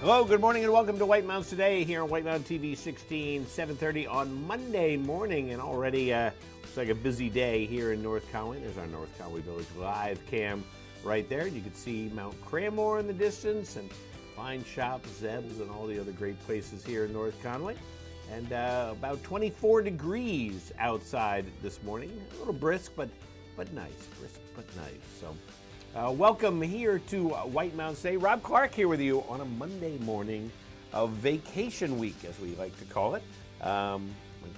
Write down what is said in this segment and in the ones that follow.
Hello, good morning, and welcome to White Mountains Today here on White Mountain TV 16, 7:30 on Monday morning, and already looks like a busy day here in North Conway. There's our North Conway Village live cam right there. You can see Mount Cranmore in the distance and fine shops, Zeb's, and all the other great places here in North Conway. And about 24 degrees outside this morning. A little brisk, but nice. Brisk, but nice. So. Welcome here to White Mountains Today. Rob Clark here with you on a Monday morning of vacation week, as we like to call it. I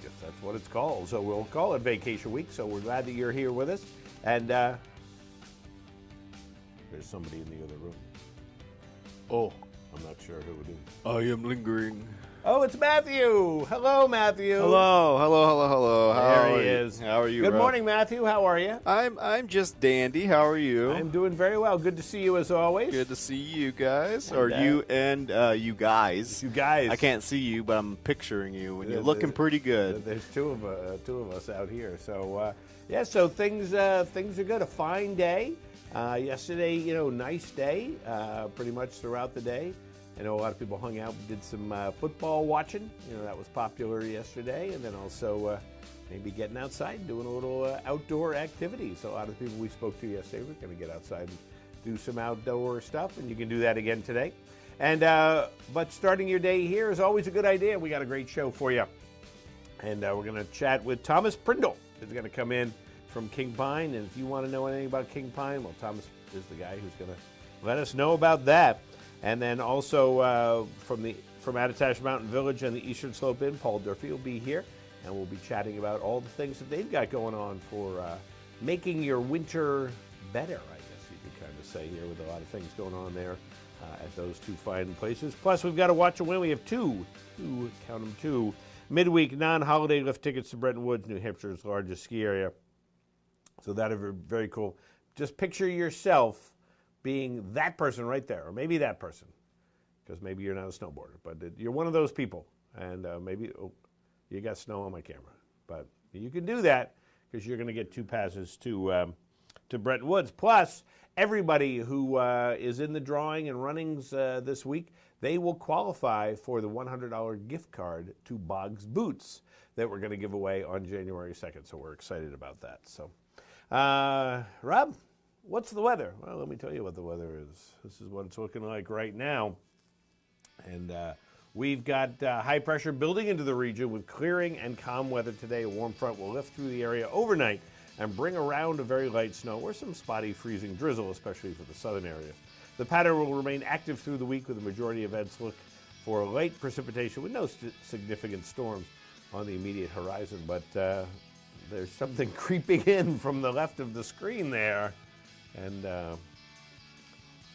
guess that's what it's called, so we'll call it vacation week. So we're glad that you're here with us. And there's somebody in the other room. Oh, I'm not sure who it is. I am lingering. Oh, it's Matthew. Hello, Matthew. Hello. There he is. How are you, Good Rob? morning, Matthew. How are you? I'm just dandy. How are you? I'm doing very well. Good to see you as always. Good to see you guys. And, or you and you guys. You guys. I can't see you, but I'm picturing you, and you're looking pretty good. There's two of us out here. So so things are good. A fine day. Yesterday, nice day. Pretty much throughout the day. I know a lot of people hung out and did some football watching. That was popular yesterday. And then also maybe getting outside and doing a little outdoor activity. So a lot of the people we spoke to yesterday were going to get outside and do some outdoor stuff. And you can do that again today. And but starting your day here is always a good idea. We got a great show for you. And we're going to chat with Thomas Prindle, who's going to come in from King Pine. And if you want to know anything about King Pine, well, Thomas is the guy who's going to let us know about that. And then also from Attitash Mountain Village and the Eastern Slope Inn, Paul Durfee will be here, and we'll be chatting about all the things that they've got going on for making your winter better, I guess you could kind of say here, with a lot of things going on there at those two fine places. Plus, we've got to watch and win. We have two, count them, two, midweek non-holiday lift tickets to Bretton Woods, New Hampshire's largest ski area. So that is very cool. Just picture yourself being that person right there, or maybe that person, because maybe you're not a snowboarder, but you're one of those people, and maybe you got snow on my camera. But you can do that because you're going to get 2 passes to Bretton Woods. Plus, everybody who is in the drawing and runnings this week, they will qualify for the $100 gift card to Boggs Boots that we're going to give away on January 2nd. So we're excited about that. So, Rob? What's the weather? Well, let me tell you what the weather is. This is what it's looking like right now. And we've got high pressure building into the region with clearing and calm weather today. A warm front will lift through the area overnight and bring around a very light snow or some spotty freezing drizzle, especially for the southern areas. The pattern will remain active through the week with the majority of events look for light precipitation with no significant storms on the immediate horizon. But there's something creeping in from the left of the screen there. And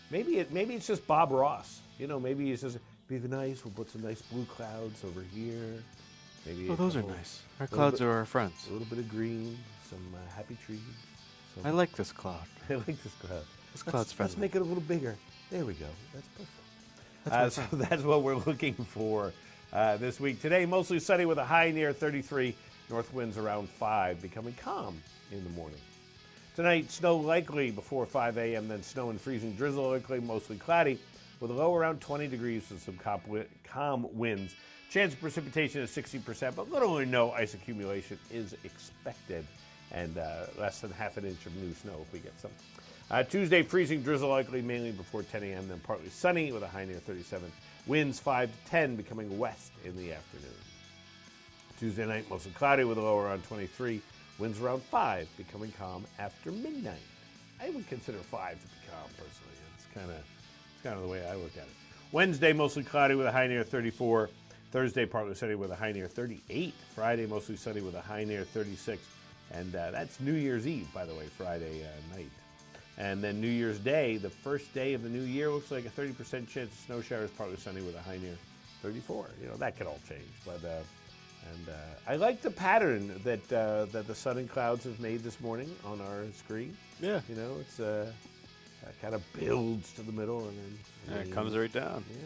maybe it's just Bob Ross. Maybe he says, be nice, we'll put some nice blue clouds over here. Maybe those are nice. Our clouds are our friends. A little bit of green, some happy trees. I like this cloud. I like this cloud. This cloud's friendly. Let's make it a little bigger. There we go. That's perfect. So that's what we're looking for this week. Today, mostly sunny with a high near 33. North winds around 5, becoming calm in the morning. Tonight, snow likely before 5 a.m., then snow and freezing drizzle likely, mostly cloudy, with a low around 20 degrees and some calm winds. Chance of precipitation is 60%, but little or no ice accumulation is expected, and less than half an inch of new snow if we get some. Tuesday, freezing drizzle likely mainly before 10 a.m., then partly sunny with a high near 37. Winds 5 to 10, becoming west in the afternoon. Tuesday night, mostly cloudy with a low around 23. Winds around 5, becoming calm after midnight. I would consider 5 to be calm, personally. It's kind of the way I look at it. Wednesday, mostly cloudy with a high near 34. Thursday, partly sunny with a high near 38. Friday, mostly sunny with a high near 36. And that's New Year's Eve, by the way, Friday night. And then New Year's Day, the first day of the new year, looks like a 30% chance of snow showers, partly sunny with a high near 34. That could all change, but... And I like the pattern that the sun and clouds have made this morning on our screen. Yeah. It's kind of builds to the middle and then it comes right down. Yeah.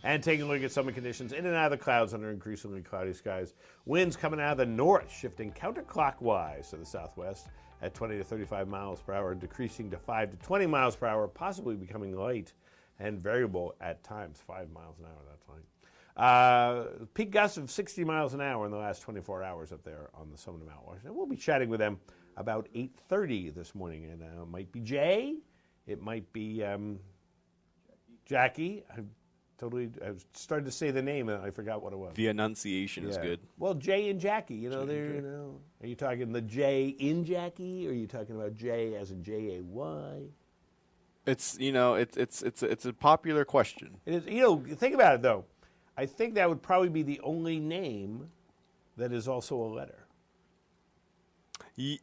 And taking a look at summer conditions, in and out of the clouds under increasingly cloudy skies. Winds coming out of the north, shifting counterclockwise to the southwest at 20 to 35 miles per hour, decreasing to 5 to 20 miles per hour, possibly becoming light and variable at times, 5 miles an hour, that's fine. Peak gusts of 60 miles an hour in the last 24 hours up there on the summit of Mount Washington. We'll be chatting with them about 8:30 this morning, and it might be Jay, it might be Jackie. I started to say the name and I forgot what it was. The enunciation is good. Well, Jay and Jackie, are you talking the J in Jackie, or are you talking about J as in J-A-Y? It's it's a popular question. It is, think about it though. I think that would probably be the only name that is also a letter.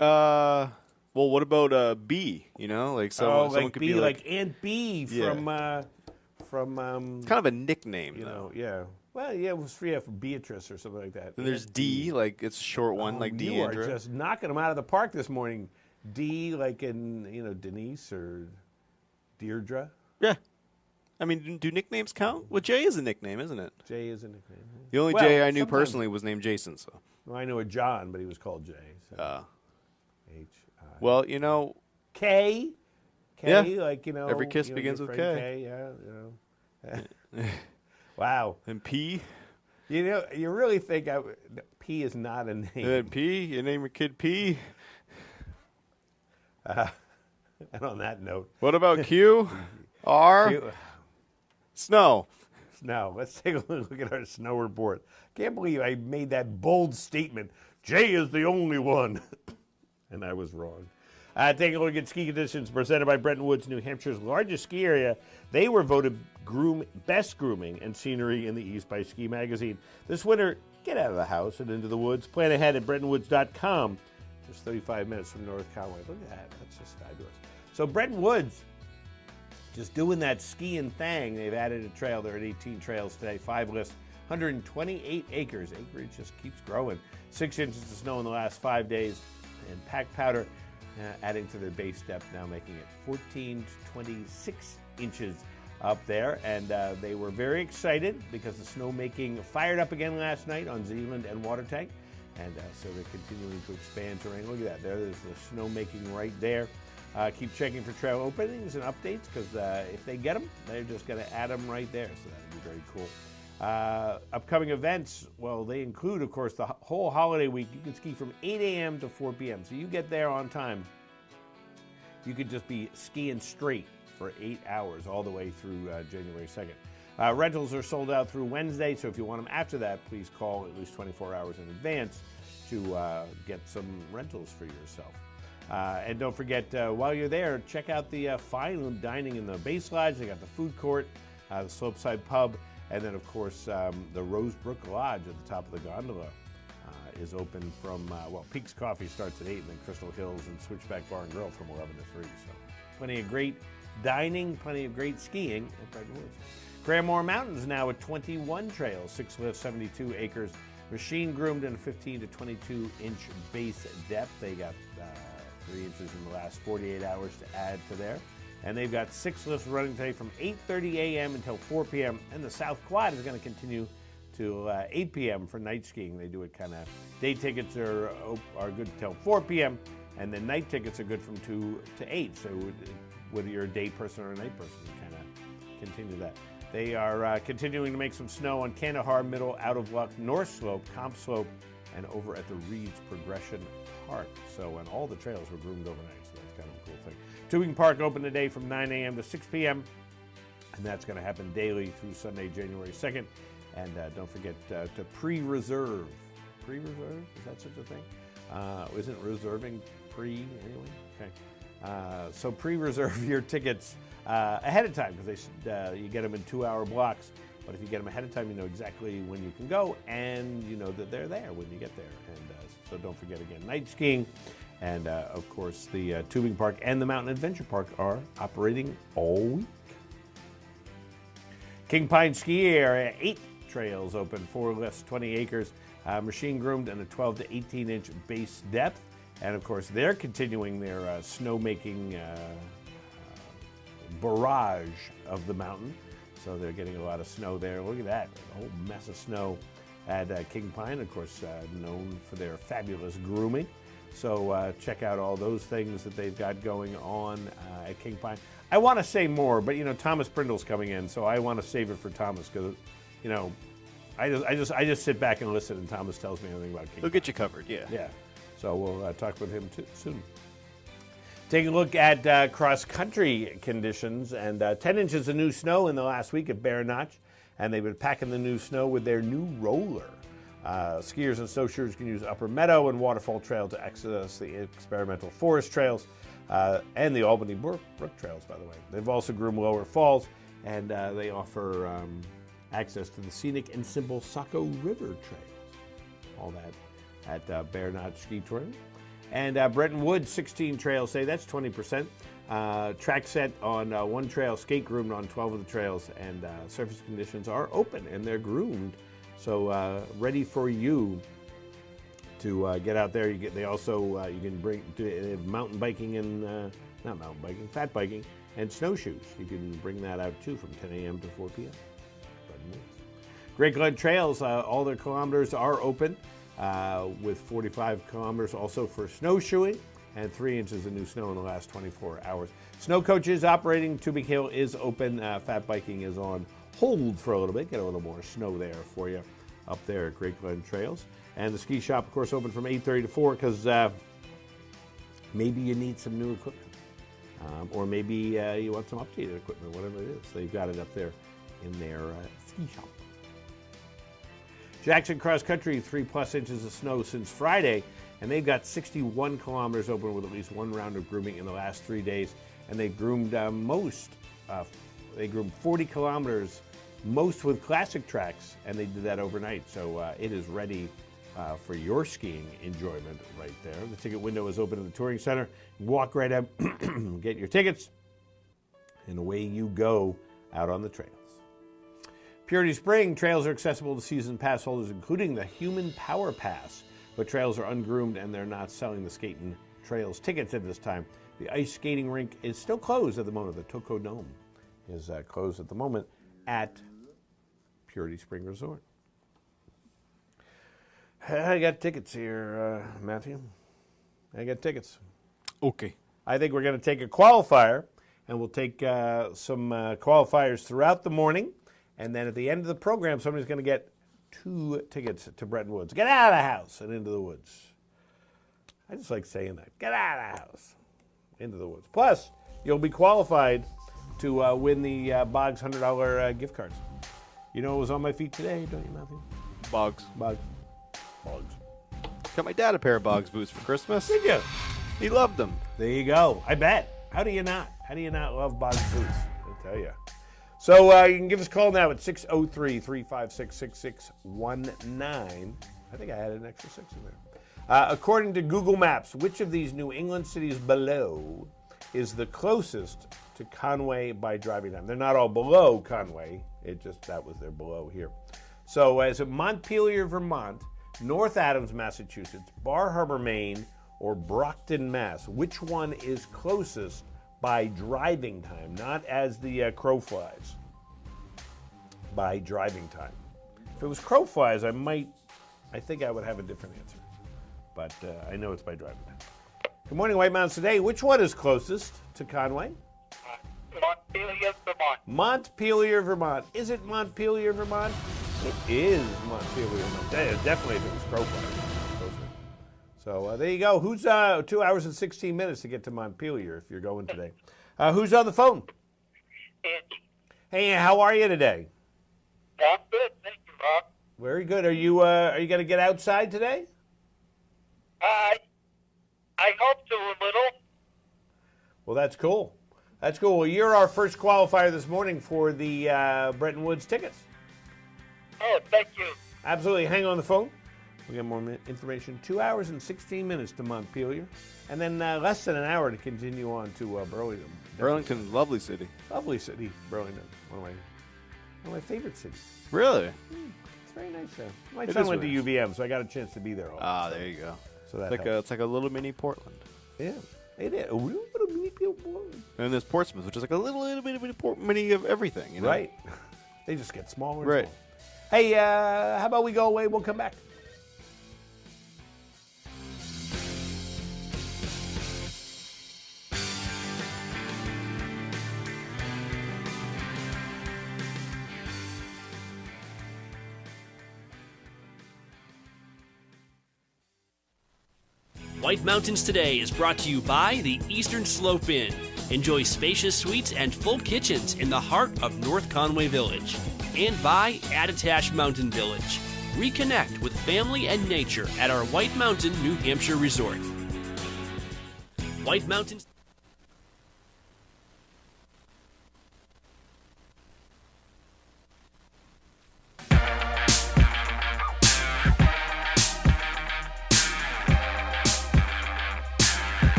Well, what about B? Someone could B, be like Aunt B from it's kind of a nickname, though. Yeah. Well, yeah, it was for Beatrice or something like that. Then there's D, like it's a short one, like you Deandra. You are just knocking them out of the park this morning. D, like in Denise or Deirdre. Yeah. I mean, do nicknames count? Well, Jay is a nickname, isn't it? Jay is a nickname. The only Jay I knew personally was named Jason. So. Well, I knew a John, but he was called Jay. So. H-I. Well, K. Yeah. Like, every kiss begins with K. Yeah, Wow. And P? You really think P is not a name. P? You name your kid P? And on that note. What about Q? R? Q. Snow. Snow. Let's take a look at our snow report. Can't believe I made that bold statement. Jay is the only one. And I was wrong. Take a look at ski conditions presented by Bretton Woods, New Hampshire's largest ski area. They were voted best grooming and scenery in the East by Ski Magazine. This winter, get out of the house and into the woods. Plan ahead at BrettonWoods.com. Just 35 minutes from North Conway. Look at that. That's just fabulous. So Bretton Woods, just doing that skiing thing. They've added a trail. They're at 18 trails today. 5 lists, 128 acres. Acreage just keeps growing. 6 inches of snow in the last 5 days. And packed powder adding to their base depth, now making it 14 to 26 inches up there. And they were very excited because the snowmaking fired up again last night on Zealand and Watertank. And so they're continuing to expand terrain. Look at that. There's the snowmaking right there. Keep checking for trail openings and updates because if they get them, they're just going to add them right there. So that'll be very cool. Upcoming events, well, they include, of course, the whole holiday week. You can ski from 8 a.m. to 4 p.m. So you get there on time. You could just be skiing straight for 8 hours all the way through January 2nd. Rentals are sold out through Wednesday, so if you want them after that, please call at least 24 hours in advance to get some rentals for yourself. And don't forget, while you're there, check out the fine dining in the base lodge. They got the food court, the Slopeside Pub, and then, of course, the Rosebrook Lodge at the top of the gondola is open from, Peaks Coffee starts at 8, and then Crystal Hills and Switchback Bar and Grill from 11 to 3. So plenty of great dining, plenty of great skiing at Bretton Woods. Cranmore Mountain is now at 21 trails, 6 lifts, 72 acres, machine groomed in a 15 to 22-inch base depth. They got 3 inches in the last 48 hours to add to there. And they've got 6 lifts running today from 8:30 a.m. until 4 p.m. And the South Quad is going to continue to 8 p.m. for night skiing. They do it kind of, day tickets are good until 4 p.m. and then night tickets are good from 2 to 8. So whether you're a day person or a night person, you kind of continue that. They are continuing to make some snow on Kandahar, Middle, Out of Luck, North Slope, Comp Slope, and over at the Reeds Progression Park. So, and all the trails were groomed overnight, so that's kind of a cool thing. Tubing Park open today from 9 a.m. to 6 p.m., and that's going to happen daily through Sunday, January 2nd. And don't forget to pre-reserve. Pre-reserve? Is that such a thing? Isn't reserving pre anyway? Okay. So pre-reserve your tickets ahead of time because you get them in 2-hour blocks. But if you get them ahead of time, you know exactly when you can go, and you know that they're there when you get there. And so don't forget, again, night skiing. And, of course, the Tubing Park and the Mountain Adventure Park are operating all week. King Pine Ski Area, 8 trails open, 4 lifts, 20 acres, machine groomed, and a 12 to 18-inch base depth. And, of course, they're continuing their snowmaking barrage of the mountain. So they're getting a lot of snow there. Look at that, a whole mess of snow at King Pine, of course, known for their fabulous grooming. So check out all those things that they've got going on at King Pine. I want to say more, but Thomas Brindle's coming in, so I want to save it for Thomas because I just sit back and listen, and Thomas tells me everything about King. He'll get you covered, yeah. Yeah. So we'll talk with him soon. Take a look at cross-country conditions, and 10 inches of new snow in the last week at Bear Notch, and they've been packing the new snow with their new roller. Skiers and snowshoers can use Upper Meadow and Waterfall Trail to access the experimental forest trails and the Albany Brook trails, by the way. They've also groomed Lower Falls, and they offer access to the scenic and simple Saco River trails. All that at Bear Notch Ski Touring. And Bretton Woods 16 trails say that's 20%. Track set on one trail, skate groomed on 12 of the trails, and surface conditions are open and they're groomed. So ready for you to get out there. They also you can bring mountain biking and not mountain biking, fat biking and snowshoes. You can bring that out too from 10 a.m. to 4 p.m. Great Glen Trails, all their kilometers are open with 45 kilometers also for snowshoeing and 3 inches of new snow in the last 24 hours. Snow coaches operating. Tubing Hill is open. Fat biking is on hold for a little bit. Get a little more snow there for you up there at Great Glen Trails. And the ski shop, of course, open from 8:30 to 4 because maybe you need some new equipment. Or maybe you want some updated equipment, whatever it is. They've got it up there in their ski shop. Jackson Cross Country, 3+ inches of snow since Friday, and they've got 61 kilometers open with at least one round of grooming in the last 3 days. And they groomed they groomed 40 kilometers, most with classic tracks, and they did that overnight. So it is ready for your skiing enjoyment right there. The ticket window is open in the Touring Center. Walk right up, get your tickets, and away you go out on the trails. Purity Spring trails are accessible to season pass holders, including the Human Power Pass, but trails are ungroomed and they're not selling the Skating Trails tickets at this time. The ice skating rink is still closed at the moment. The Toco Dome is closed at the moment at Purity Spring Resort. I got tickets here, Matthew. I got tickets. Okay. I think we're going to take a qualifier, and we'll take some qualifiers throughout the morning. And then at the end of the program, somebody's going to get 2 tickets to Bretton Woods. Get out of the house and into the woods. I just like saying that. Get out of the house, into the woods. Plus, you'll be qualified to win the Boggs $100 gift cards. You know what was on my feet today, don't you, Matthew? Boggs. Boggs. Got my dad a pair of Boggs boots for Christmas. Did you? He loved them. There you go. I bet. How do you not? How do you not love Boggs boots? I tell you. So you can give us a call now at 603-356-6619. I think I had an extra 6 in there. According to Google Maps, which of these New England cities below is the closest to Conway by driving time? They're not all below Conway. That was their below here. So is it Montpelier, Vermont, North Adams, Massachusetts, Bar Harbor, Maine, or Brockton, Mass? Which one is closest by driving time, not as the crow flies, by driving time? If it was crow flies, I think I would have a different answer. But I know it's by driving time. Good morning, White Mountains Today. Which one is closest to Conway? Montpelier, Vermont. Montpelier, Vermont. Is it Montpelier, Vermont? It is Montpelier, Vermont. Definitely if it was crow flies. So there you go. Who's 2 hours and 16 minutes to get to Montpelier if you're going today? Who's on the phone? Andy. Hey, how are you today? I'm good, thank you, Rob. Very good. Are you going to get outside today? I hope to a little. Well, that's cool. That's cool. Well, you're our first qualifier this morning for the Bretton Woods tickets. Oh, thank you. Absolutely. Hang on the phone. We'll get more information. 2 hours and 16 minutes to Montpelier, and then less than an hour to continue on to Burlington. Burlington, lovely city. Lovely city, Burlington. One of my favorite cities. Really? It's very nice there. My son went to UVM, so I got a chance to be there all there you go. So that it's like a little mini Portland. Yeah, it is. A little mini Portland. And there's Portsmouth, which is like a little bit of mini of everything. You know? Right. They just get smaller and right. smaller. Hey, how about we go away? We'll come back. White Mountains Today is brought to you by the Eastern Slope Inn. Enjoy spacious suites and full kitchens in the heart of North Conway Village. And by Attitash Mountain Village. Reconnect with family and nature at our White Mountain, New Hampshire resort. White Mountains.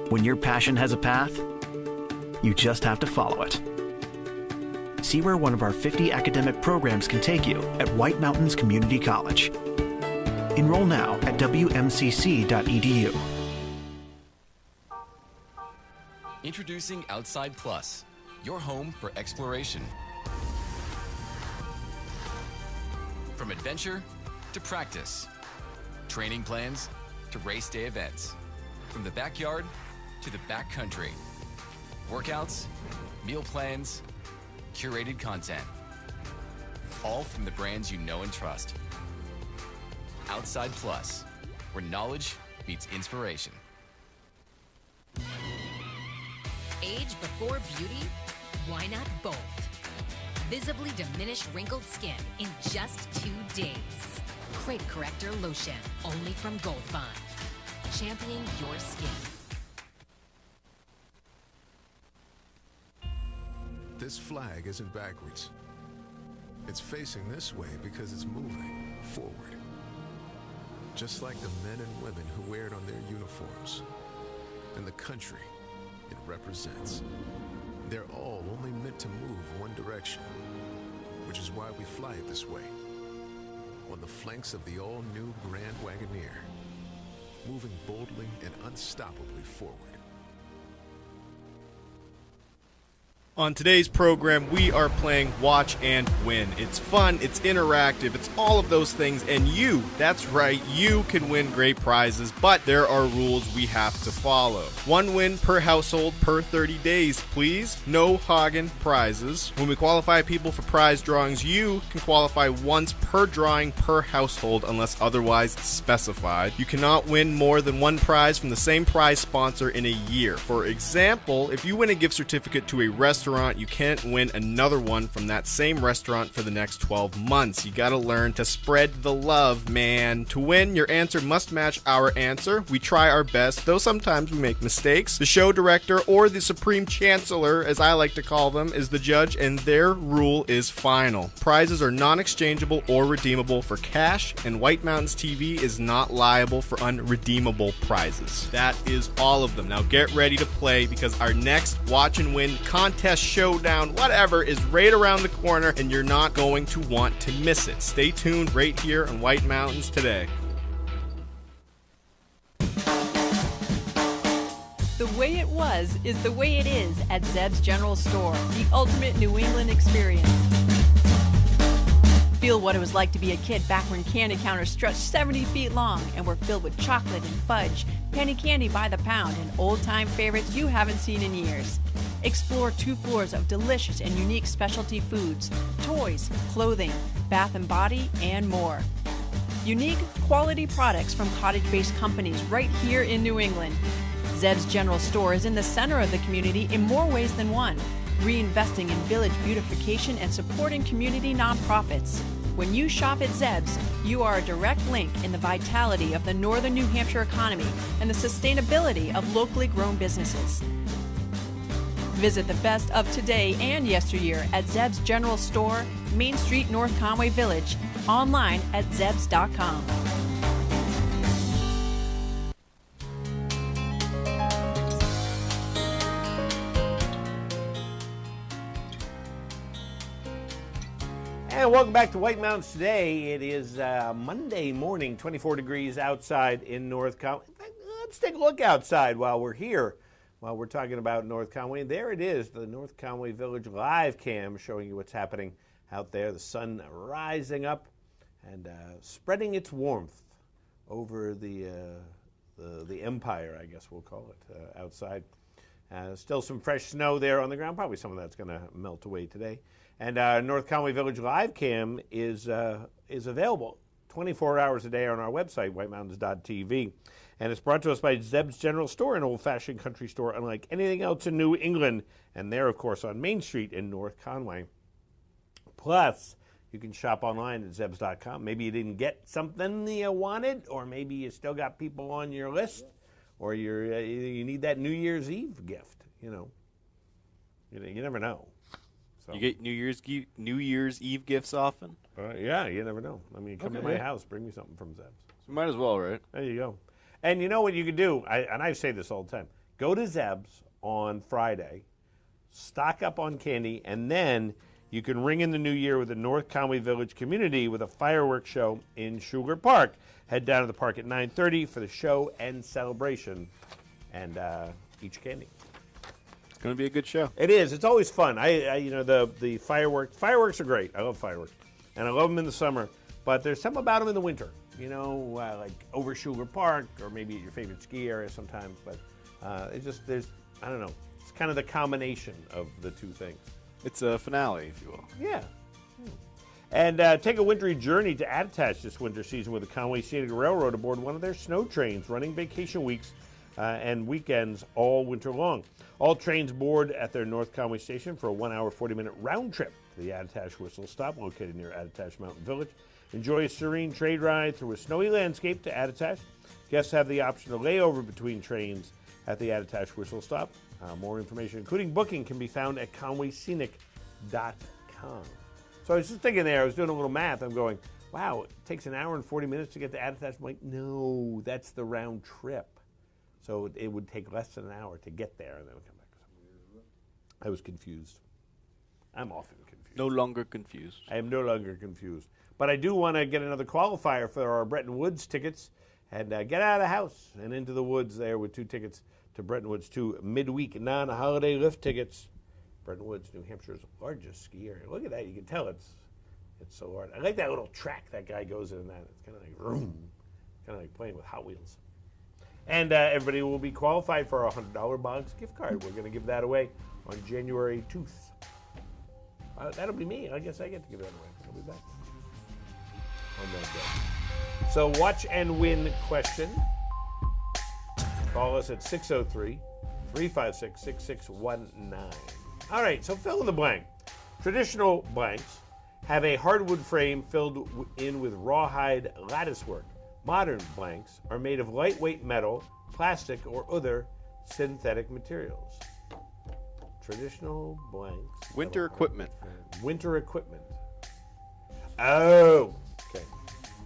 When your passion has a path, you just have to follow it. See where one of our 50 academic programs can take you at White Mountains Community College. Enroll now at wmcc.edu. Introducing Outside Plus, your home for exploration. From adventure to practice, training plans to race day events, from the backyard to the backcountry, workouts, meal plans, curated content, all from the brands you know and trust. Outside Plus, where knowledge meets inspiration. Age before beauty? Why not both? Visibly diminish wrinkled skin in just 2 days. Crate Corrector Lotion, only from Gold Bond. Championing your skin. This flag isn't backwards. It's facing this way because it's moving forward. Just like the men and women who wear it on their uniforms. And the country it represents. They're all only meant to move one direction, which is why we fly it this way. On the flanks of the all-new Grand Wagoneer. Moving boldly and unstoppably forward. On today's program, we are playing Watch and Win. It's fun, it's interactive, it's all of those things, and you, that's right, you can win great prizes, but there are rules we have to follow. 1 win per household per 30 days, please. No hogging prizes. When we qualify people for prize drawings, you can qualify once per drawing per household unless otherwise specified. You cannot win more than 1 prize from the same prize sponsor in a year. For example, if you win a gift certificate to a restaurant, you can't win another one from that same restaurant for the next 12 months. You gotta learn to spread the love, man. To win, your answer must match our answer. We try our best, though sometimes we make mistakes. The show director, or the supreme chancellor, as I like to call them, is the judge, and their rule is final. Prizes are non-exchangeable or redeemable for cash, and White Mountains TV is not liable for unredeemable prizes. That is all of them. Now get ready to play, because our next Watch and Win contest, showdown, whatever, is right around the corner, and you're not going to want to miss it. Stay tuned right here on White Mountains Today. The way it was is the way it is at Zeb's General Store, the ultimate New England experience. Feel what it was like to be a kid back when candy counters stretched 70 feet long and were filled with chocolate and fudge, penny candy by the pound, and old-time favorites you haven't seen in years. Explore 2 floors of delicious and unique specialty foods, toys, clothing, bath and body, and more. Unique, quality products from cottage-based companies right here in New England. Zeb's General Store is in the center of the community in more ways than one, reinvesting in village beautification and supporting community nonprofits. When you shop at Zeb's, you are a direct link in the vitality of the northern New Hampshire economy and the sustainability of locally grown businesses. Visit the best of today and yesteryear at Zeb's General Store, Main Street, North Conway Village. Online at zebs.com. And welcome back to White Mountains Today. It is Monday morning, 24 degrees outside in North Conway. Let's take a look outside while we're here, while we're talking about North Conway. There it is, the North Conway Village live cam showing you what's happening out there. The sun rising up and spreading its warmth over the empire, I guess we'll call it, outside. Still some fresh snow there on the ground. Probably some of that's going to melt away today. And North Conway Village live cam is available 24 hours a day on our website, whitemountains.tv. And it's brought to us by Zeb's General Store, an old-fashioned country store unlike anything else in New England. And they're, of course, on Main Street in North Conway. Plus, you can shop online at zebs.com. Maybe you didn't get something you wanted, or maybe you still got people on your list, or you need that New Year's Eve gift. You never know. So. You get New Year's Eve gifts often? Yeah, you never know. I mean, come to my house, bring me something from Zeb's. So might as well, right? There you go. And you know what you could do? I say this all the time. Go to Zeb's on Friday, stock up on candy, and then you can ring in the new year with the North Conway Village community with a fireworks show in Sugar Park. Head down to the park at 9:30 for the show and celebration, and each candy. It's going to be a good show. It is. It's always fun. The fireworks are great. I love fireworks, and I love them in the summer. But there's something about them in the winter. Like over Sugar Park, or maybe at your favorite ski area sometimes. But I don't know. It's kind of the combination of the two things. It's a finale, if you will. Yeah. And take a wintry journey to Attitash this winter season with the Conway Scenic Railroad aboard one of their snow trains, running vacation weeks and weekends all winter long. All trains board at their North Conway station for a 1 hour, 40-minute round trip to the Attitash Whistle Stop, located near Attitash Mountain Village. Enjoy a serene trade ride through a snowy landscape to Attitash. Guests have the option to lay over between trains at the Attitash Whistle Stop. More information, including booking, can be found at conwayscenic.com. So I was just thinking there, I was doing a little math. I'm going, wow, it takes 1 hour and 40 minutes to get to Attitash. I'm like, no, that's the round trip. So it would take less than an hour to get there and then come back. I was confused. I'm often confused. No longer confused. I am no longer confused. But I do want to get another qualifier for our Bretton Woods tickets and get out of the house and into the woods there with 2 tickets to Bretton Woods, 2 midweek non-holiday lift tickets. Bretton Woods, New Hampshire's largest ski area. Look at that. You can tell it's so large. I like that little track that guy goes in that. It's kind of like vroom. Kind of like playing with Hot Wheels. And everybody will be qualified for our $100 Boggs gift card. We're going to give that away on January 2nd. That'll be me. I guess I get to give that away. I'll be back on that day. So watch and win question. Call us at 603-356-6619. All right, so fill in the blank. Traditional blanks have a hardwood frame filled in with rawhide latticework. Modern blanks are made of lightweight metal, plastic, or other synthetic materials. Traditional blanks. Winter equipment. Winter equipment. Oh, okay.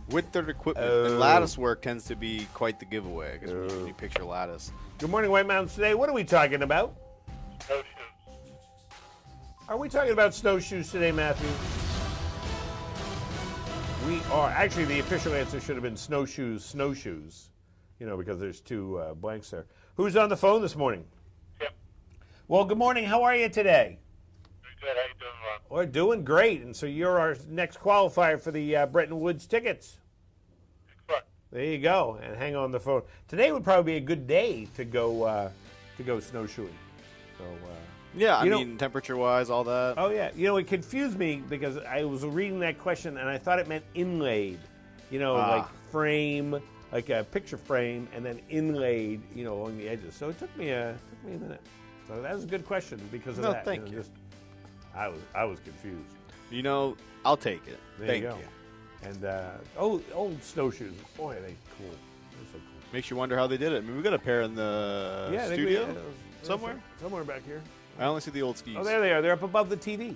Winter equipment. And lattice work tends to be quite the giveaway, because when you picture lattice. Good morning, White Mountains Today. What are we talking about? Snowshoes. Are we talking about snowshoes today, Matthew? We are. Actually, the official answer should have been snowshoes, because there's 2 blanks there. Who's on the phone this morning? Yep. Well, good morning. How are you today? Good. How you doing, Rob? We're doing great. And so you're our next qualifier for the Bretton Woods tickets. Correct. There you go. And hang on the phone. Today would probably be a good day to go snowshoeing. So. Yeah, I mean, temperature-wise, all that. Oh, yeah. It confused me because I was reading that question and I thought it meant inlaid. Like frame, like a picture frame, and then inlaid, along the edges. So it took me a minute. So that was a good question because of that. No, thank you. I was confused. I'll take it. Thank you. And old snowshoes. Boy, they're cool. They're so cool. Makes you wonder how they did it. I mean, we got a pair in the studio somewhere. Somewhere back here. I only see the old skis. Oh, there they are. They're up above the TV.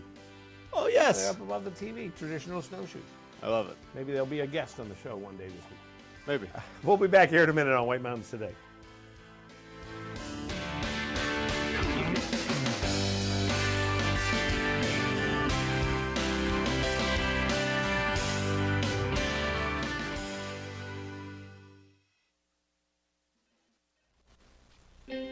Oh, yes. They're up above the TV. Traditional snowshoes. I love it. Maybe there'll be a guest on the show one day this week. Maybe. We'll be back here in a minute on White Mountains Today.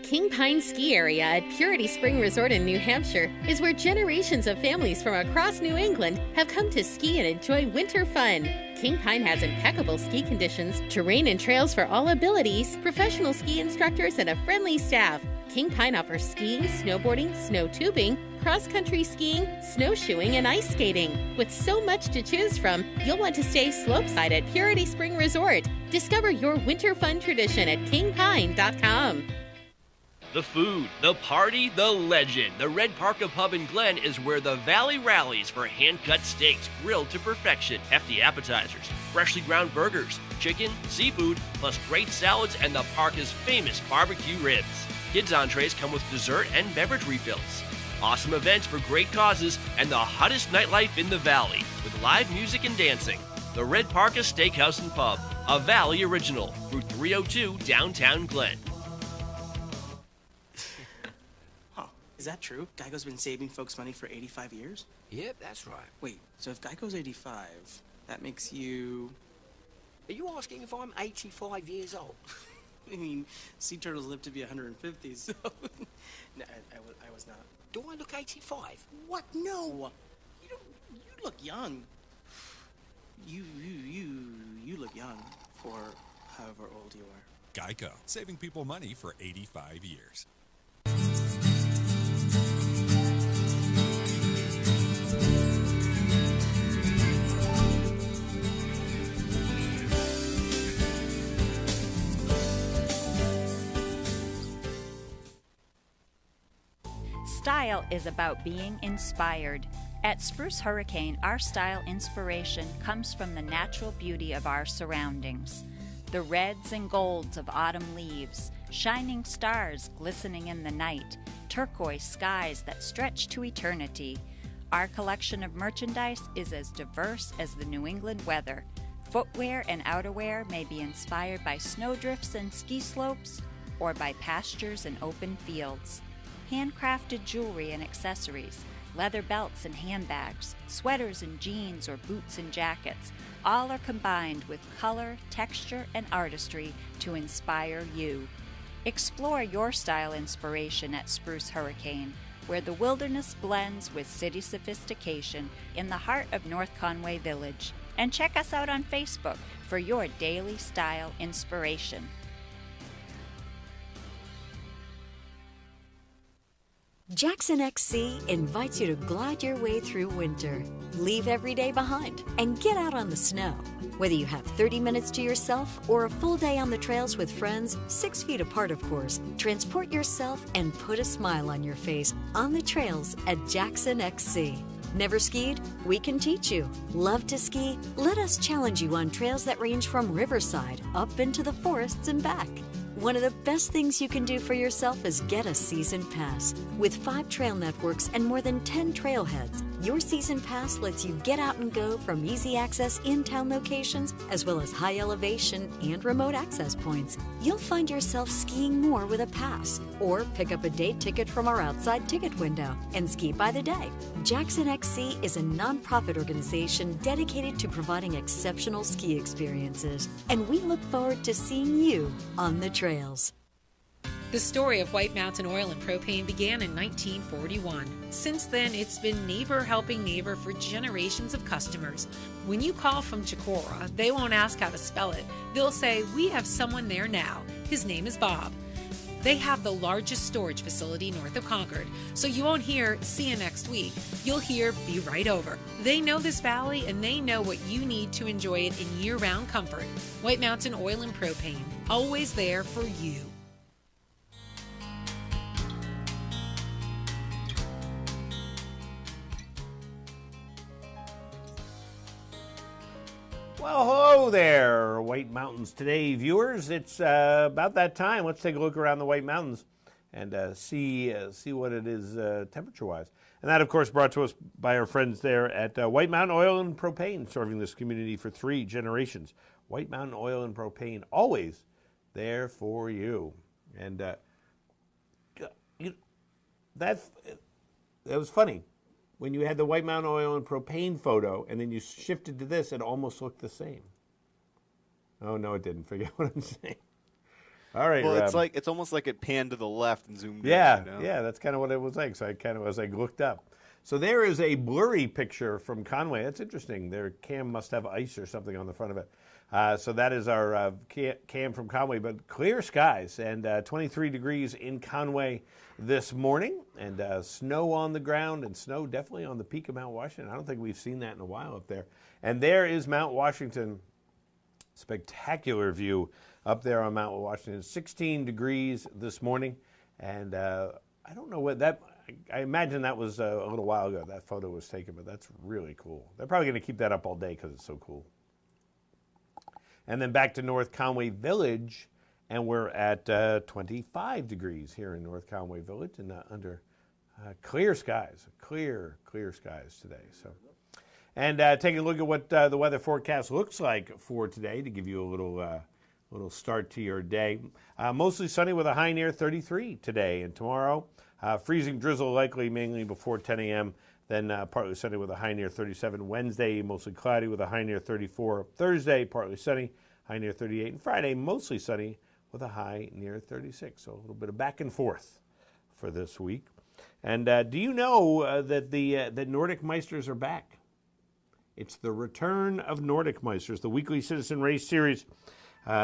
King Pine Ski Area at Purity Spring Resort in New Hampshire is where generations of families from across New England have come to ski and enjoy winter fun. King Pine has impeccable ski conditions, terrain and trails for all abilities, professional ski instructors, and a friendly staff. King Pine offers skiing, snowboarding, snow tubing, cross-country skiing, snowshoeing, and ice skating. With so much to choose from, you'll want to stay slopeside at Purity Spring Resort. Discover your winter fun tradition at kingpine.com. The food, the party, the legend. The Red Parka Pub in Glen is where the Valley rallies for hand-cut steaks grilled to perfection, hefty appetizers, freshly ground burgers, chicken, seafood, plus great salads and the Parka's famous barbecue ribs. Kids' entrees come with dessert and beverage refills. Awesome events for great causes and the hottest nightlife in the Valley with live music and dancing. The Red Parka Steakhouse and Pub, a Valley original, Route 302, downtown Glen. Is that true? Geico's been saving folks money for 85 years? Yep, that's right. Wait, so if Geico's 85, that makes you... Are you asking if I'm 85 years old? I mean, sea turtles live to be 150, so... No, I was not. Do I look 85? What? No! You look young. You look young for however old you are. Geico, saving people money for 85 years. Style is about being inspired. At Spruce Hurricane, our style inspiration comes from the natural beauty of our surroundings. The reds and golds of autumn leaves, shining stars glistening in the night, turquoise skies that stretch to eternity. Our collection of merchandise is as diverse as the New England weather. Footwear and outerwear may be inspired by snowdrifts and ski slopes, or by pastures and open fields. Handcrafted jewelry and accessories, leather belts and handbags, sweaters and jeans or boots and jackets, all are combined with color, texture, and artistry to inspire you. Explore your style inspiration at Spruce Hurricane, where the wilderness blends with city sophistication in the heart of North Conway Village. And check us out on Facebook for your daily style inspiration. Jackson XC invites you to glide your way through winter. Leave every day behind and get out on the snow. Whether you have 30 minutes to yourself or a full day on the trails with friends, 6 feet apart of course, transport yourself and put a smile on your face on the trails at Jackson XC. Never skied? We can teach you. Love to ski? Let us challenge you on trails that range from Riverside up into the forests and back. One of the best things you can do for yourself is get a season pass. With 5 trail networks and more than 10 trailheads, your season pass lets you get out and go from easy access in-town locations as well as high elevation and remote access points. You'll find yourself skiing more with a pass, or pick up a day ticket from our outside ticket window and ski by the day. Jackson XC is a nonprofit organization dedicated to providing exceptional ski experiences, and we look forward to seeing you on the trails. The story of White Mountain Oil and Propane began in 1941. Since then, it's been neighbor helping neighbor for generations of customers. When you call from Chicora, they won't ask how to spell it. They'll say, "We have someone there now. His name is Bob." They have the largest storage facility north of Concord, so you won't hear "see you next week." You'll hear "be right over." They know this valley and they know what you need to enjoy it in year-round comfort. White Mountain Oil and Propane, always there for you. Well, hello there, White Mountains Today viewers. It's about that time. Let's take a look around the White Mountains and see what it is temperature-wise. And that, of course, brought to us by our friends there at White Mountain Oil and Propane, serving this community for 3 generations. White Mountain Oil and Propane, always there for you. And that was funny. When you had the White Mountain Oil and Propane photo, and then you shifted to this, it almost looked the same. Oh, no, it didn't. Forget what I'm saying. All right. Well, it's almost like it panned to the left and zoomed yeah, in. You know? Yeah, that's kind of what it was like. So I kind of was like looked up. So there is a blurry picture from Conway. That's interesting. Their cam must have ice or something on the front of it. So that is our cam from Conway, but clear skies and 23 degrees in Conway this morning, and snow on the ground, and snow definitely on the peak of Mount Washington. I don't think we've seen that in a while up there. And there is Mount Washington. Spectacular view up there on Mount Washington. 16 degrees this morning, and I don't know what that. I imagine that was a little while ago that photo was taken, but that's really cool. They're probably going to keep that up all day because it's so cool. And then back to North Conway Village, and we're at 25 degrees here in North Conway Village, and under clear skies, clear skies today. So. And taking a look at what the weather forecast looks like for today to give you a little start to your day. Mostly sunny with a high near 33 today, and tomorrow freezing drizzle likely mainly before 10 a.m., then partly sunny with a high near 37. Wednesday, mostly cloudy with a high near 34. Thursday, partly sunny, high near 38. And Friday, mostly sunny with a high near 36. So a little bit of back and forth for this week. And do you know that Nordic Meisters are back? It's the return of Nordic Meisters. The weekly Citizen Race Series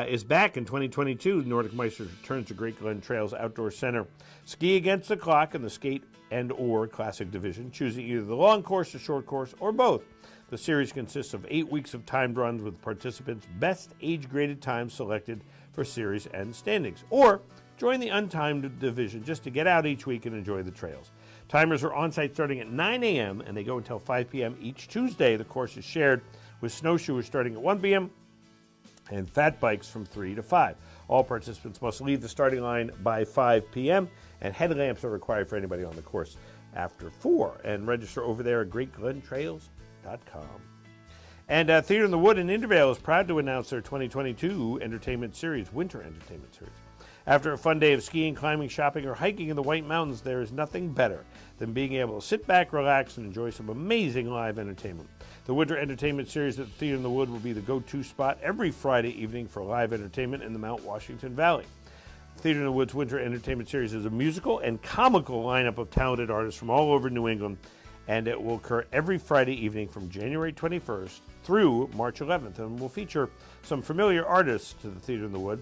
is back in 2022. Nordic Meisters returns to Great Glen Trails Outdoor Center. Ski against the clock in the skate and or classic division, choosing either the long course, the short course, or both. The series consists of 8 weeks of timed runs with participants' best age-graded times selected for series and standings. Or join the untimed division just to get out each week and enjoy the trails. Timers are on-site starting at 9 a.m. and they go until 5 p.m. each Tuesday. The course is shared with snowshoers starting at 1 p.m. and fat bikes from 3 to 5. All participants must leave the starting line by 5 p.m. and headlamps are required for anybody on the course after 4. And register over there at greatglentrails.com. And Theater in the Wood in Intervale is proud to announce their 2022 entertainment series, Winter Entertainment Series. After a fun day of skiing, climbing, shopping, or hiking in the White Mountains, there is nothing better than being able to sit back, relax, and enjoy some amazing live entertainment. The Winter Entertainment Series at the Theater in the Wood will be the go-to spot every Friday evening for live entertainment in the Mount Washington Valley. Theater in the Wood's Winter Entertainment Series is a musical and comical lineup of talented artists from all over New England, and it will occur every Friday evening from January 21st through March 11th, and will feature some familiar artists to the Theater in the Wood.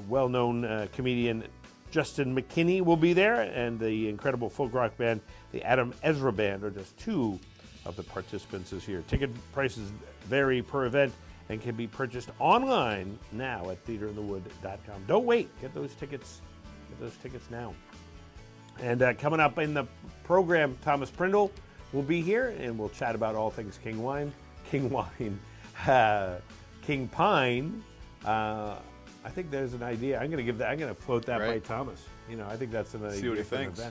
Well-known comedian Justin McKinney will be there, and the incredible folk rock band, the Adam Ezra Band, are just 2 of the participants this year. Ticket prices vary per event and can be purchased online now at theaterinthewood.com. Don't wait. Get those tickets now. And coming up in the program, Thomas Prindle will be here, and we'll chat about all things King Pine. I think there's an idea. I'm going to float that by Thomas. I think that's an idea. See what he thinks.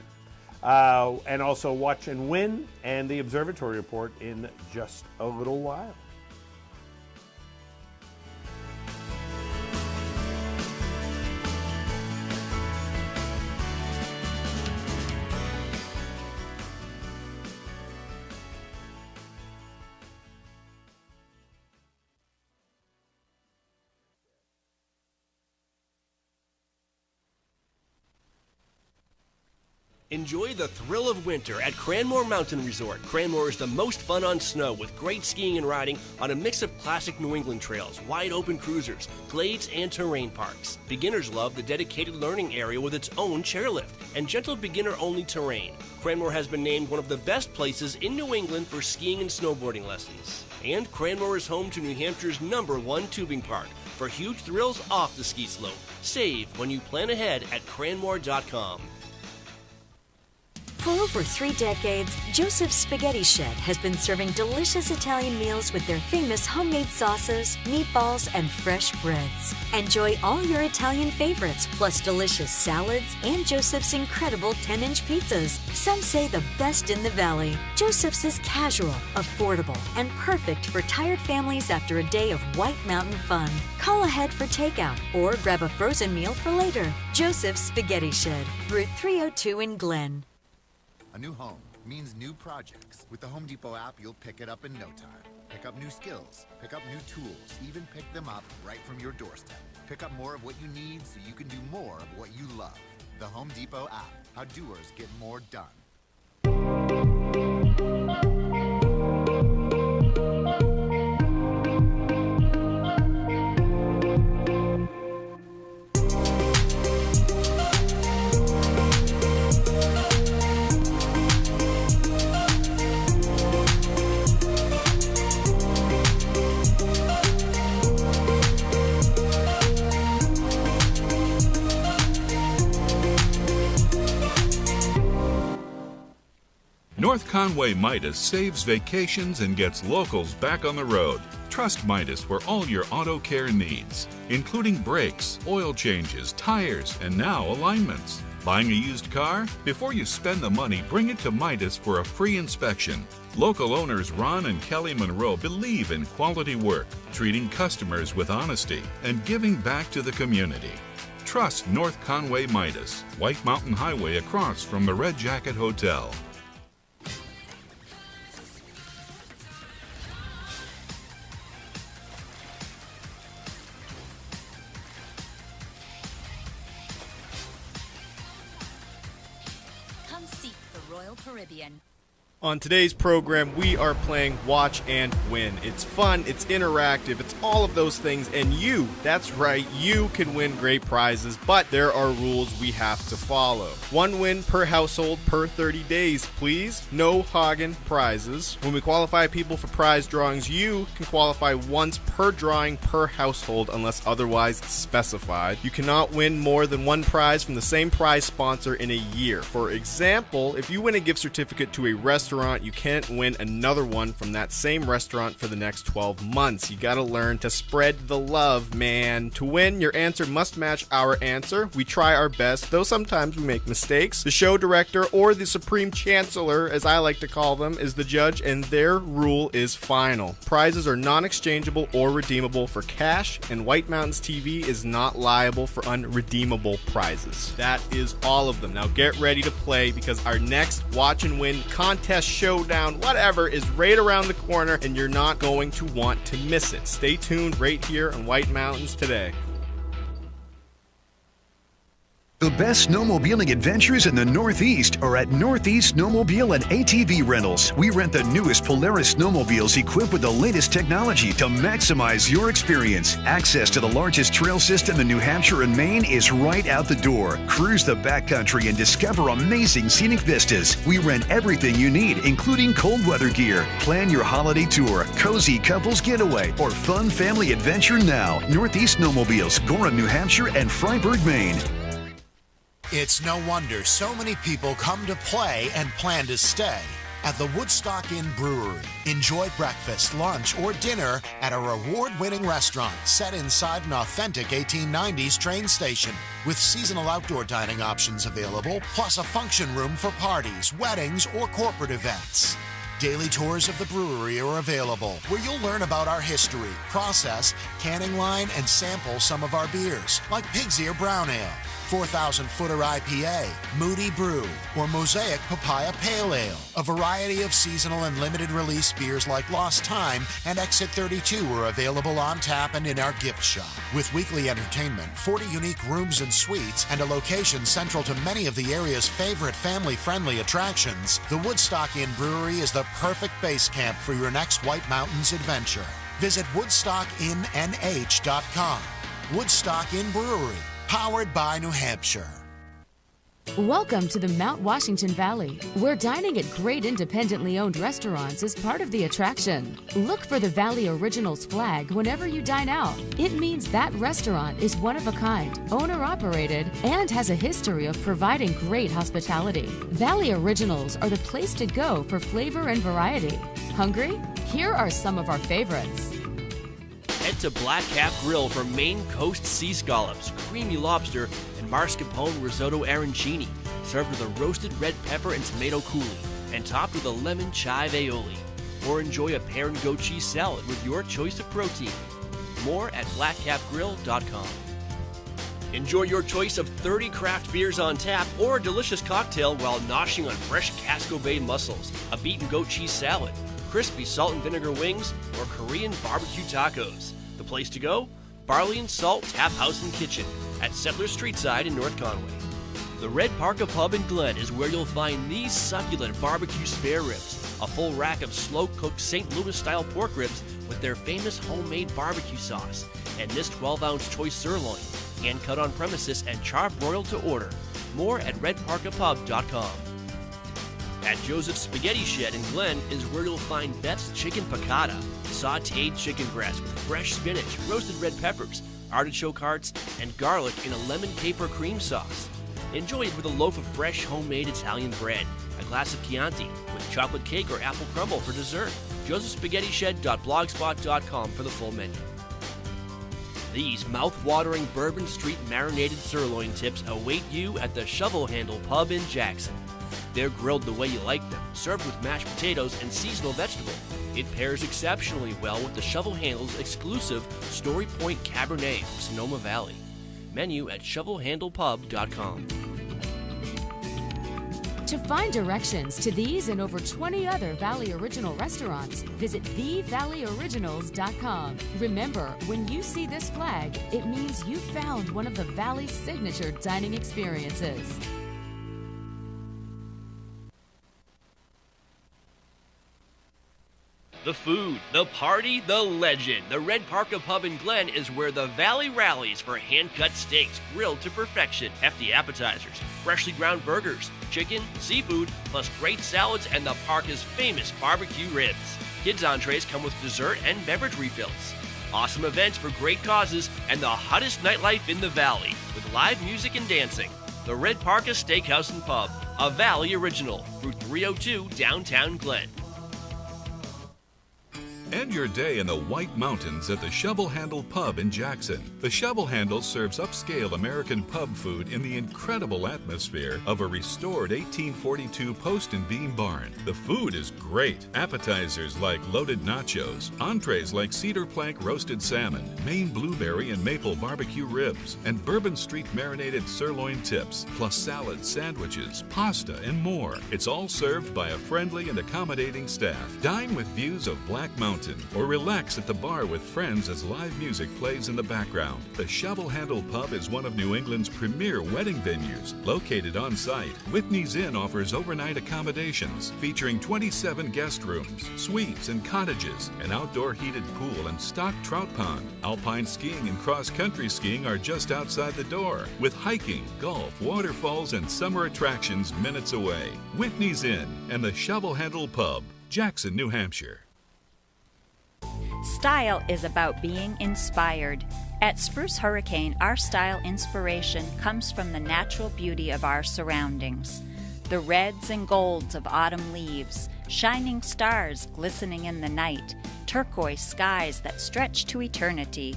And also Watch and Win and the Observatory Report in just a little while. Enjoy the thrill of winter at Cranmore Mountain Resort. Cranmore is the most fun on snow with great skiing and riding on a mix of classic New England trails, wide open cruisers, glades, and terrain parks. Beginners love the dedicated learning area with its own chairlift and gentle beginner-only terrain. Cranmore has been named one of the best places in New England for skiing and snowboarding lessons. And Cranmore is home to New Hampshire's #1 tubing park for huge thrills off the ski slope. Save when you plan ahead at cranmore.com. For over 3 decades, Joseph's Spaghetti Shed has been serving delicious Italian meals with their famous homemade sauces, meatballs, and fresh breads. Enjoy all your Italian favorites, plus delicious salads and Joseph's incredible 10-inch pizzas. Some say the best in the valley. Joseph's is casual, affordable, and perfect for tired families after a day of White Mountain fun. Call ahead for takeout or grab a frozen meal for later. Joseph's Spaghetti Shed, Route 302 in Glen. A new home means new projects. With the Home Depot app, you'll pick it up in no time. Pick up new skills, pick up new tools, even pick them up right from your doorstep. Pick up more of what you need so you can do more of what you love. The Home Depot app, how doers get more done. North Conway Midas saves vacations and gets locals back on the road. Trust Midas for all your auto care needs, including brakes, oil changes, tires, and now alignments. Buying a used car? Before you spend the money, bring it to Midas for a free inspection. Local owners Ron and Kelly Monroe believe in quality work, treating customers with honesty, and giving back to the community. Trust North Conway Midas, White Mountain Highway across from the Red Jacket Hotel. Caribbean. On today's program, we are playing Watch and Win. It's fun, it's interactive, it's all of those things, and you, that's right, you can win great prizes, but there are rules we have to follow. 1 win per household per 30 days, please. No hogging prizes. When we qualify people for prize drawings, you can qualify once per drawing per household unless otherwise specified. You cannot win more than 1 prize from the same prize sponsor in a year. For example, if you win a gift certificate to a restaurant, you can't win another one from that same restaurant for the next 12 months. You gotta learn to spread the love, man. To win, your answer must match our answer. We try our best, though sometimes we make mistakes. The show director, or the supreme chancellor, as I like to call them, is the judge, and their rule is final. Prizes are non-exchangeable or redeemable for cash, and White Mountains TV is not liable for unredeemable prizes. That is all of them. Now get ready to play, because our next Watch and Win contest, showdown, whatever, is right around the corner, and you're not going to want to miss it. Stay tuned right here on White Mountains today. The best snowmobiling adventures in the Northeast are at Northeast Snowmobile and ATV Rentals. We rent the newest Polaris snowmobiles equipped with the latest technology to maximize your experience. Access to the largest trail system in New Hampshire and Maine is right out the door. Cruise the backcountry and discover amazing scenic vistas. We rent everything you need, including cold weather gear. Plan your holiday tour, cozy couples getaway, or fun family adventure now. Northeast Snowmobiles, Gorham, New Hampshire, and Freiburg, Maine. It's no wonder so many people come to play and plan to stay at the Woodstock Inn Brewery. Enjoy breakfast, lunch, or dinner at a reward-winning restaurant set inside an authentic 1890s train station with seasonal outdoor dining options available, plus a function room for parties, weddings, or corporate events. Daily tours of the brewery are available, where you'll learn about our history, process, canning line, and sample some of our beers, like Pig's Ear Brown Ale, 4,000-footer IPA, Moody Brew, or Mosaic Papaya Pale Ale. A variety of seasonal and limited release beers like Lost Time and Exit 32 are available on tap and in our gift shop. With weekly entertainment, 40 unique rooms and suites, and a location central to many of the area's favorite family-friendly attractions, the Woodstock Inn Brewery is the perfect base camp for your next White Mountains adventure. Visit WoodstockInnNH.com. Woodstock Inn Brewery, powered by New Hampshire. Welcome to the Mount Washington Valley, where dining at great independently owned restaurants is part of the attraction. Look for the Valley Originals flag whenever you dine out. It means that restaurant is one of a kind, owner-operated, and has a history of providing great hospitality. Valley Originals are the place to go for flavor and variety. Hungry? Here are some of our favorites. Head to Black Cap Grill for Maine Coast sea scallops, creamy lobster, and mascarpone risotto arancini, served with a roasted red pepper and tomato coulis, and topped with a lemon chive aioli. Or enjoy a pear and goat cheese salad with your choice of protein. More at blackcapgrill.com. Enjoy your choice of 30 craft beers on tap or a delicious cocktail while noshing on fresh Casco Bay mussels, a beaten goat cheese salad, crispy salt and vinegar wings, or Korean barbecue tacos. The place to go? Barley and Salt Tap House and Kitchen at Settlers Streetside in North Conway. The Red Parka Pub in Glen is where you'll find these succulent barbecue spare ribs, a full rack of slow-cooked St. Louis-style pork ribs with their famous homemade barbecue sauce, and this 12-ounce choice sirloin, hand-cut on premises and char-broiled to order. More at redparkapub.com. At Joseph's Spaghetti Shed in Glen is where you'll find Beth's Chicken Piccata, sautéed chicken breast with fresh spinach, roasted red peppers, artichoke hearts, and garlic in a lemon caper cream sauce. Enjoy it with a loaf of fresh homemade Italian bread, a glass of Chianti, with chocolate cake or apple crumble for dessert. josephspaghettished.blogspot.com for the full menu. These mouth-watering Bourbon Street marinated sirloin tips await you at the Shovel Handle Pub in Jackson. They're grilled the way you like them, served with mashed potatoes and seasonal vegetable. It pairs exceptionally well with the Shovel Handle's exclusive Story Point Cabernet from Sonoma Valley. Menu at shovelhandlepub.com. To find directions to these and over 20 other Valley Original restaurants, visit thevalleyoriginals.com. Remember, when you see this flag, it means you found one of the Valley's signature dining experiences. The food, the party, the legend. The Red Parka Pub in Glen is where the Valley rallies for hand-cut steaks grilled to perfection, hefty appetizers, freshly ground burgers, chicken, seafood, plus great salads and the Parka's famous barbecue ribs. Kids' entrees come with dessert and beverage refills. Awesome events for great causes and the hottest nightlife in the Valley with live music and dancing. The Red Parka Steakhouse and Pub, a Valley original, Route 302, downtown Glen. End your day in the White Mountains at the Shovel Handle Pub in Jackson. The Shovel Handle serves upscale American pub food in the incredible atmosphere of a restored 1842 post and beam barn. The food is great. Appetizers like loaded nachos, entrees like cedar plank roasted salmon, Maine blueberry and maple barbecue ribs, and Bourbon Street marinated sirloin tips, plus salads, sandwiches, pasta, and more. It's all served by a friendly and accommodating staff. Dine with views of Black Mountain or relax at the bar with friends as live music plays in the background. The Shovel Handle Pub is one of New England's premier wedding venues. Located on site, Whitney's Inn offers overnight accommodations featuring 27 guest rooms, suites, and cottages, an outdoor heated pool and stocked trout pond. Alpine skiing and cross-country skiing are just outside the door, with hiking, golf, waterfalls, and summer attractions minutes away. Whitney's Inn and the Shovel Handle Pub, Jackson, New Hampshire. Style is about being inspired. At Spruce Hurricane, our style inspiration comes from the natural beauty of our surroundings. The reds and golds of autumn leaves, shining stars glistening in the night, turquoise skies that stretch to eternity.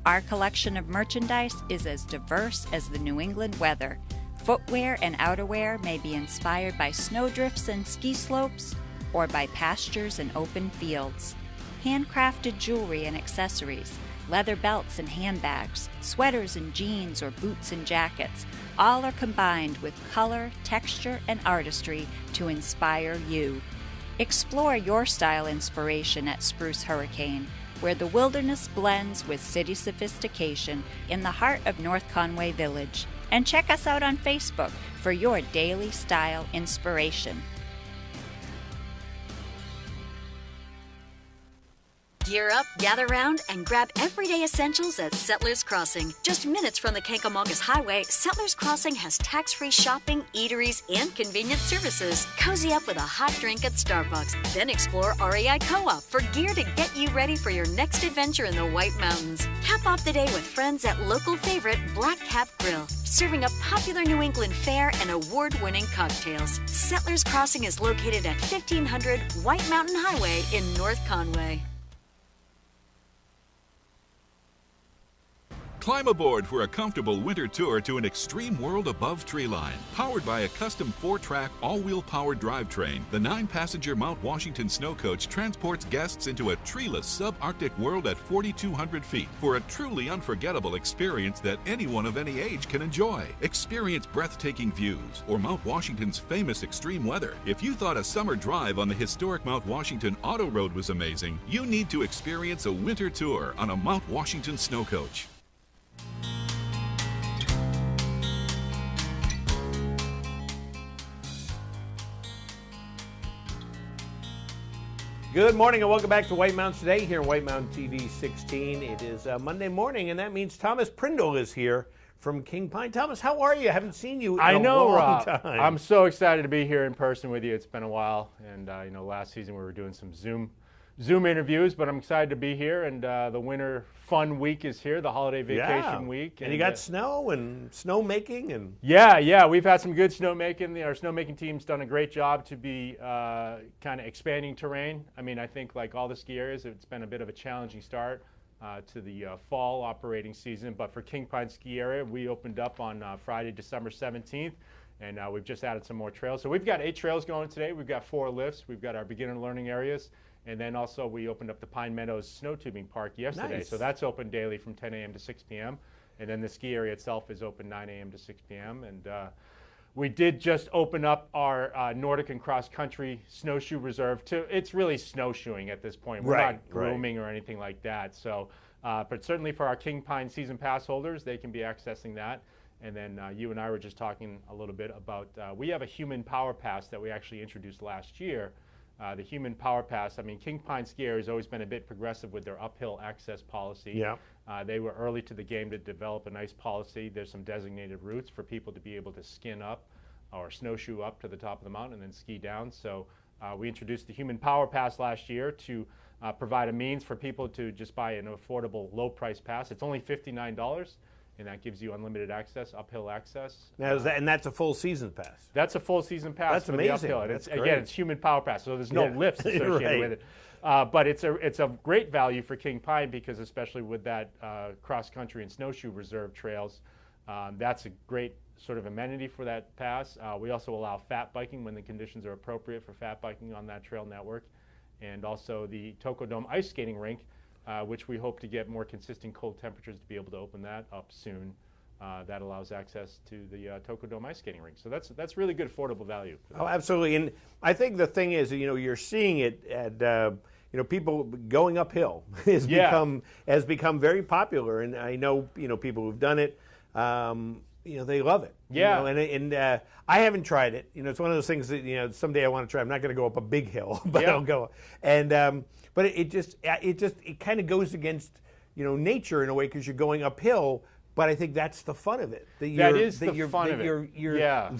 Our collection of merchandise is as diverse as the New England weather. Footwear and outerwear may be inspired by snowdrifts and ski slopes, or by pastures and open fields. Handcrafted jewelry and accessories, leather belts and handbags, sweaters and jeans or boots and jackets, all are combined with color, texture, and artistry to inspire you. Explore your style inspiration at Spruce Hurricane, where the wilderness blends with city sophistication in the heart of North Conway Village. And check us out on Facebook for your daily style inspiration. Gear up, gather round, and grab everyday essentials at Settlers Crossing. Just minutes from the Kankomogas Highway, Settlers Crossing has tax-free shopping, eateries, and convenient services. Cozy up with a hot drink at Starbucks. Then explore REI Co-op for gear to get you ready for your next adventure in the White Mountains. Cap off the day with friends at local favorite Black Cap Grill, serving up popular New England fare and award-winning cocktails. Settlers Crossing is located at 1500 White Mountain Highway in North Conway. Climb aboard for a comfortable winter tour to an extreme world above treeline. Powered by a custom 4-track, all-wheel powered drivetrain, the 9-passenger Mount Washington snow coach transports guests into a treeless subarctic world at 4,200 feet for a truly unforgettable experience that anyone of any age can enjoy. Experience breathtaking views or Mount Washington's famous extreme weather. If you thought a summer drive on the historic Mount Washington Auto Road was amazing, you need to experience a winter tour on a Mount Washington snow coach. Good morning and welcome back to White Mountain Today here on White Mountain TV 16. It is Monday morning and that means Thomas Prindle is here from King Pine. Thomas, how are you? I haven't seen you in a long time. I'm so excited to be here in person with you. It's been a while, and last season we were doing some Zoom interviews, but I'm excited to be here, and the winter fun week is here, the holiday vacation week. And you got snow and snowmaking and... Yeah, we've had some good snowmaking. Our snowmaking team's done a great job to be kind of expanding terrain. I mean, I think like all the ski areas, it's been a bit of a challenging start to the fall operating season, but for King Pine Ski Area, we opened up on Friday, December 17th, and we've just added some more trails. So we've got 8 trails going today. We've got 4 lifts. We've got our beginner learning areas. And then also we opened up the Pine Meadows Snow Tubing Park yesterday. Nice. So that's open daily from 10 a.m. to 6 p.m. And then the ski area itself is open 9 a.m. to 6 p.m. And we did just open up our Nordic and cross country snowshoe reserve it's really snowshoeing at this point. We're not grooming or anything like that. So, but certainly for our King Pine season pass holders, they can be accessing that. And then you and I were just talking a little bit about, we have a human power pass that we actually introduced last year. The human power pass, I mean, King Pine Ski Area has always been a bit progressive with their uphill access policy. Yeah. They were early to the game to develop a nice policy. There's some designated routes for people to be able to skin up or snowshoe up to the top of the mountain and then ski down. So we introduced the human power pass last year to provide a means for people to just buy an affordable low price pass. It's only $59. And that gives you unlimited access, uphill access. Now, and that's a full season pass? That's a full season pass. That's for amazing. The uphill. And That's again, it's human power pass, so there's no lifts associated with it. But it's a great value for King Pine because especially with that cross-country and snowshoe reserve trails, that's a great sort of amenity for that pass. We also allow fat biking when the conditions are appropriate for fat biking on that trail network. And also the Tocodome ice skating rink, which we hope to get more consistent cold temperatures to be able to open that up soon. That allows access to the Tocodome ice skating rink. So that's really good affordable value. Oh, absolutely. And I think the thing is, you're seeing it at, people going uphill has become very popular. And I know, people who've done it, they love it. Yeah. And I haven't tried it. It's one of those things that, someday I want to try. I'm not going to go up a big hill, but I'll go. And, but it kind of goes against, nature in a way because you're going uphill. But I think that's the fun of it. That is the fun of it. You're up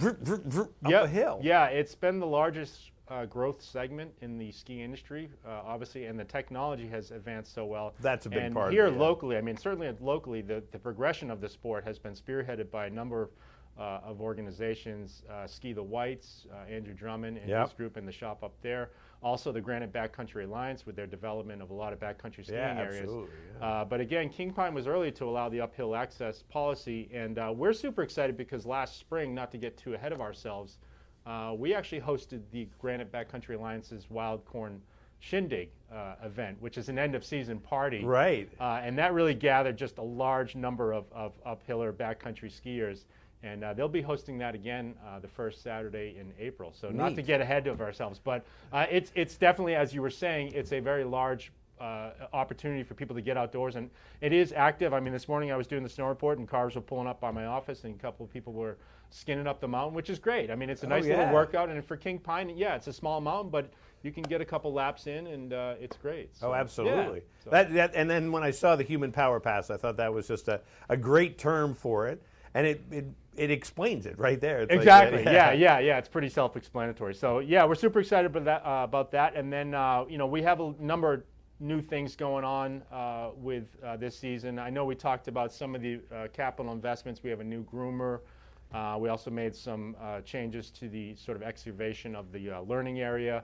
a hill. Yeah, it's been the largest growth segment in the ski industry, obviously, and the technology has advanced so well. That's a big part of it. And here locally, certainly locally, the progression of the sport has been spearheaded by a number of organizations, Ski the Whites, Andrew Drummond and his group in the shop up there. Also the Granite Backcountry Alliance with their development of a lot of backcountry skiing areas. Absolutely, but again, King Pine was early to allow the uphill access policy, and we're super excited because last spring, not to get too ahead of ourselves, we actually hosted the Granite Backcountry Alliance's Wild Corn Shindig event, which is an end-of-season party. Right. And that really gathered just a large number of uphill or backcountry skiers. And they'll be hosting that again the first Saturday in April. So not to get ahead of ourselves, but it's definitely, as you were saying, it's a very large opportunity for people to get outdoors. And it is active. I mean, this morning I was doing the snow report and cars were pulling up by my office and a couple of people were skinning up the mountain, which is great. I mean, it's a nice little workout. And for King Pine, it's a small mountain, but you can get a couple laps in, and it's great. So, oh, absolutely. Yeah, That and then when I saw the Human Power Pass, I thought that was just a great term for it, and it explains it right there. It's exactly. like, yeah. It's pretty self-explanatory. So yeah, we're super excited about that. And then we have a number of new things going on with this season. I know we talked about some of the capital investments. We have a new groomer. We also made some changes to the sort of excavation of the learning area.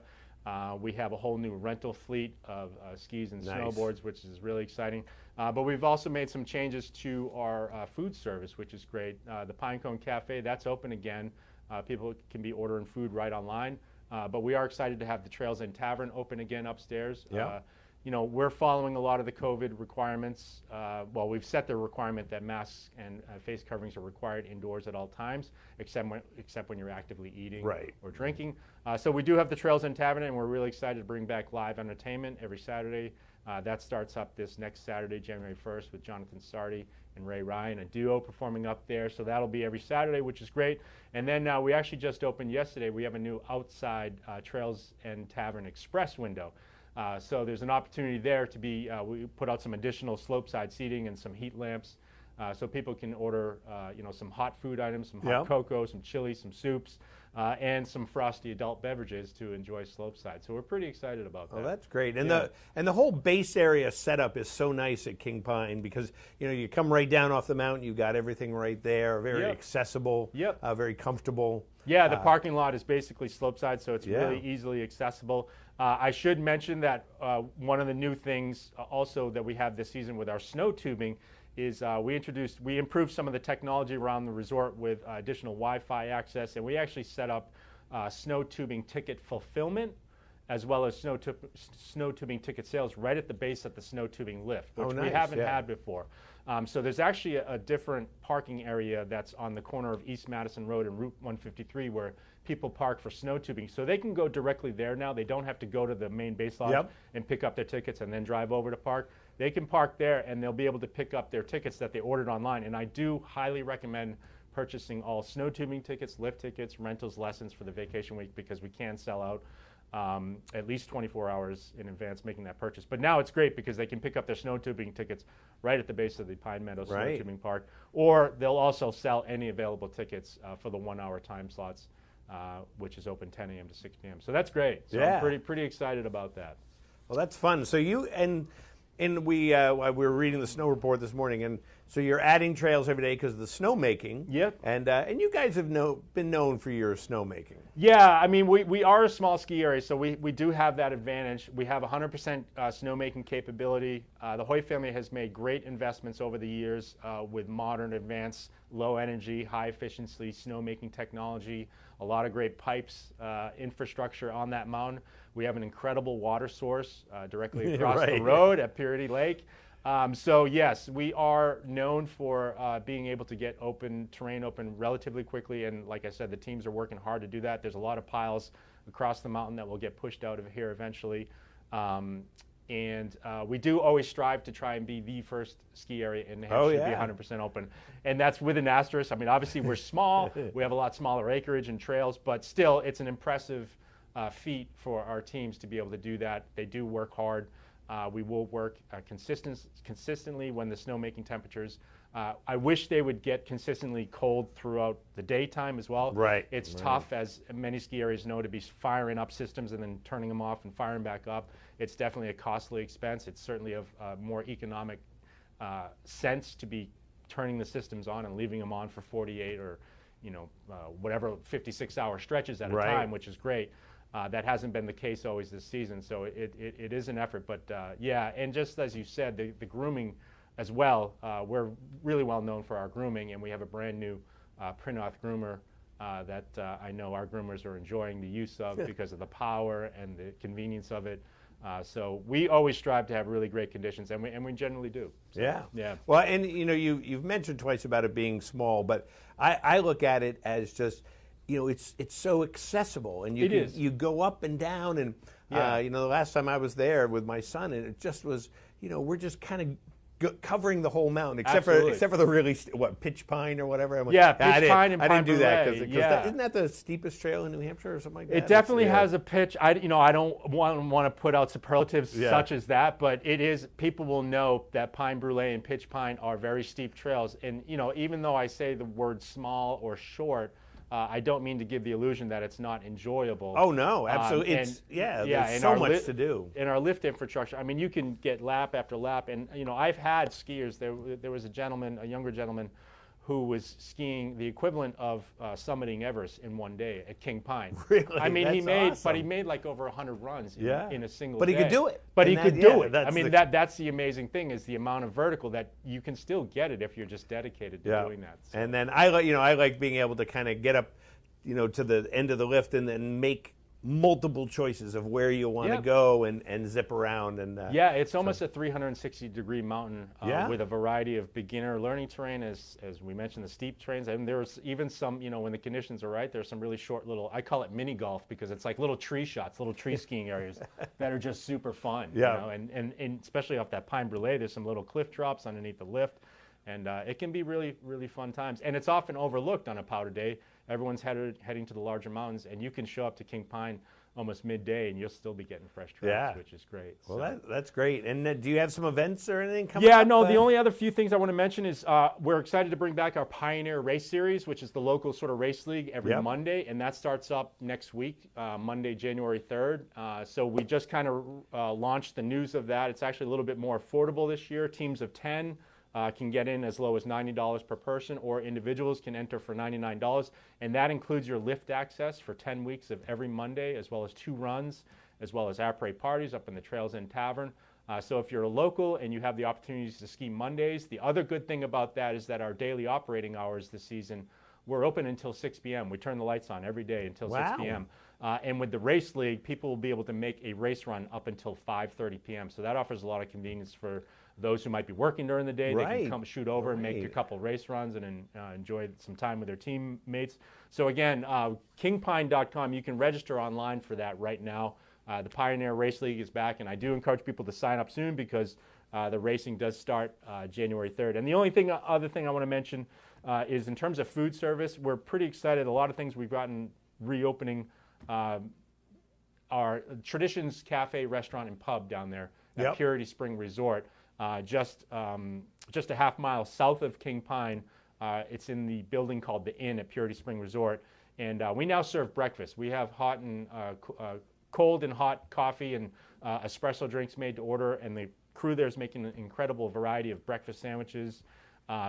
We have a whole new rental fleet of skis and snowboards, which is really exciting. But we've also made some changes to our food service, which is great. The Pinecone Cafe, that's open again. People can be ordering food right online. But we are excited to have the Trails End Tavern open again upstairs. Yeah. We're following a lot of the COVID requirements. Well, we've set the requirement that masks and face coverings are required indoors at all times, except when you're actively eating or drinking. So we do have the Trails End Tavern, and we're really excited to bring back live entertainment every Saturday. That starts up this next Saturday, January 1st, with Jonathan Sardi and Ray Ryan, a duo performing up there. So that'll be every Saturday, which is great. And then we actually just opened yesterday. We have a new outside Trails End Tavern Express window. So there's an opportunity there to be, we put out some additional slope-side seating and some heat lamps so people can order, some hot food items, some hot cocoa, some chili, some soups, and some frosty adult beverages to enjoy slope-side. So we're pretty excited about that. Oh, that's great. And the whole base area setup is so nice at King Pine because, you come right down off the mountain, you've got everything right there, very accessible, very comfortable. Yeah, the parking lot is basically slope-side, so it's really easily accessible. I should mention that one of the new things also that we have this season with our snow tubing is we improved some of the technology around the resort with additional Wi-Fi access, and we actually set up snow tubing ticket fulfillment as well as snow tubing ticket sales right at the base of the snow tubing lift, which we haven't had before. So there's actually a different parking area that's on the corner of East Madison Road and Route 153 where people park for snow tubing. So they can go directly there now. They don't have to go to the main base lodge and pick up their tickets and then drive over to park. They can park there and they'll be able to pick up their tickets that they ordered online. And I do highly recommend purchasing all snow tubing tickets, lift tickets, rentals, lessons for the vacation week because we can sell out at least 24 hours in advance making that purchase. But now it's great because they can pick up their snow tubing tickets right at the base of the Pine Meadows Snow Tubing Park, or they'll also sell any available tickets for the 1 hour time slots, which is open 10 a.m. to 6 p.m. So that's great. So I'm pretty excited about that. Well, that's fun. So you and we were reading the snow report this morning, and so you're adding trails every day because of the snowmaking. Yep. And you guys have been known for your snowmaking. Yeah, I mean, we are a small ski area, so we do have that advantage. We have 100% snowmaking capability. The Hoy family has made great investments over the years with modern, advanced, low-energy, high-efficiency snowmaking technology, a lot of great pipes, infrastructure on that mountain. We have an incredible water source directly across the road at Purity Lake. So yes, we are known for being able to get terrain open relatively quickly, and like I said, the teams are working hard to do that. There's a lot of piles across the mountain that will get pushed out of here eventually. And we do always strive to try and be the first ski area in New Hampshire to be 100% open. And that's with an asterisk. I mean, obviously we're small. We have a lot smaller acreage and trails, but still it's an impressive feat for our teams to be able to do that. They do work hard. We will work consistently when the snowmaking temperatures. I wish they would get consistently cold throughout the daytime as well. It's tough, as many ski areas know, to be firing up systems and then turning them off and firing back up. It's definitely a costly expense. It's certainly of more economic sense to be turning the systems on and leaving them on for 48 or whatever 56-hour stretches at a time, which is great. That hasn't been the case always this season, so it is an effort. But and just as you said, the grooming as well, we're really well known for our grooming, and we have a brand new Prinoth groomer that I know our groomers are enjoying the use of because of the power and the convenience of it. So we always strive to have really great conditions, and we generally do. So, yeah. Well, and you've mentioned twice about it being small, but I look at it as just, it's so accessible, and you go up and down, and the last time I was there with my son, and it just was, we're just kind of covering the whole mountain, except Absolutely. for the really pitch pine or whatever. I'm like, Yeah, I pitch pine and I didn't do that pine because brulee, isn't that the steepest trail in New Hampshire or something like that? It definitely has a pitch. I don't want to put out superlatives such as that, but it is. People will know that pine brulee and pitch pine are very steep trails, and even though I say the word small or short, I don't mean to give the illusion that it's not enjoyable. Oh no, absolutely. There's so much to do. In our lift infrastructure, I mean, you can get lap after lap, and I've had skiers. There was a younger gentleman, who was skiing the equivalent of summiting Everest in one day at King Pine. Really? I mean, That's he made like over 100 runs in a single But day. he could do it. But And he could that- do yeah, it. that's I mean, the- that's the amazing thing is the amount of vertical that you can still get it if you're just dedicated to doing that. So. And then I like being able to kind of get up, to the end of the lift and then make multiple choices of where you want to go and zip around. And it's almost a 360-degree mountain with a variety of beginner learning terrain, as we mentioned, the steep terrains. And there's even some, when the conditions are right, there's some really short little, I call it mini golf because it's like little tree shots, little tree skiing areas that are just super fun. And especially off that pine brulee, there's some little cliff drops underneath the lift. And it can be really, really fun times. And it's often overlooked on a powder day. Everyone's heading to the larger mountains, and you can show up to King Pine almost midday, and you'll still be getting fresh tracks, which is great. Well, that's great. And do you have some events or anything coming up? Yeah, no, the only other few things I want to mention is we're excited to bring back our Pioneer Race Series, which is the local sort of race league every Monday, and that starts up next week, Monday, January 3rd. So we just kind of launched the news of that. It's actually a little bit more affordable this year. Teams of 10 can get in as low as $90 per person, or individuals can enter for $99. And that includes your lift access for 10 weeks of every Monday, as well as 2 runs, as well as après parties up in the Trails End Tavern. So if you're a local and you have the opportunities to ski Mondays, the other good thing about that is that our daily operating hours this season, we're open until 6 p.m. We turn the lights on every day until 6 p.m. And with the race league, people will be able to make a race run up until 5:30 p.m. So that offers a lot of convenience for those who might be working during the day. They can come shoot over and make a couple race runs and enjoy some time with their teammates. So again, kingpine.com, you can register online for that right now. The Pioneer Race League is back, and I do encourage people to sign up soon because the racing does start January 3rd. And the only other thing I want to mention is in terms of food service, we're pretty excited. A lot of things we've gotten reopening our Traditions Cafe, Restaurant, and Pub down there at Purity Spring Resort. Just a half mile south of King Pine. It's in the building called the Inn at Purity Spring Resort. And we now serve breakfast. We have hot and cold and hot coffee and espresso drinks made to order. And the crew there is making an incredible variety of breakfast sandwiches.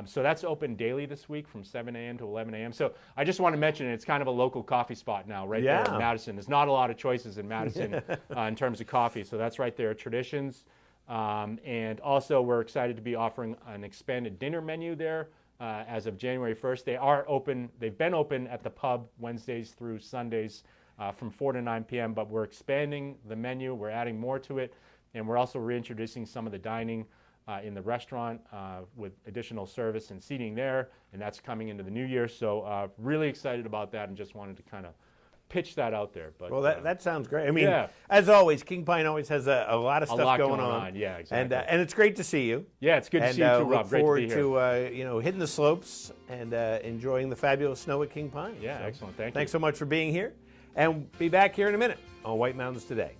So that's open daily this week from 7 a.m. to 11 a.m. So I just want to mention it's kind of a local coffee spot now right there in Madison. There's not a lot of choices in Madison in terms of coffee. So that's right there at Traditions. And also we're excited to be offering an expanded dinner menu there as of January 1st. They are open. They've been open at the pub Wednesdays through Sundays from 4 to 9 p.m., but we're expanding the menu. We're adding more to it, and we're also reintroducing some of the dining in the restaurant with additional service and seating there, and that's coming into the new year. So really excited about that, and just wanted to kind of pitch that out there. But well, that sounds great. I mean, as always, King Pine always has a lot of stuff going on. Yeah, exactly. And it's great to see you. Yeah, it's good to see you too, Rob. Great to be here. Look forward to hitting the slopes and enjoying the fabulous snow at King Pine. Yeah, so, excellent. Thank you. Thanks so much for being here, and be back here in a minute on White Mountains Today.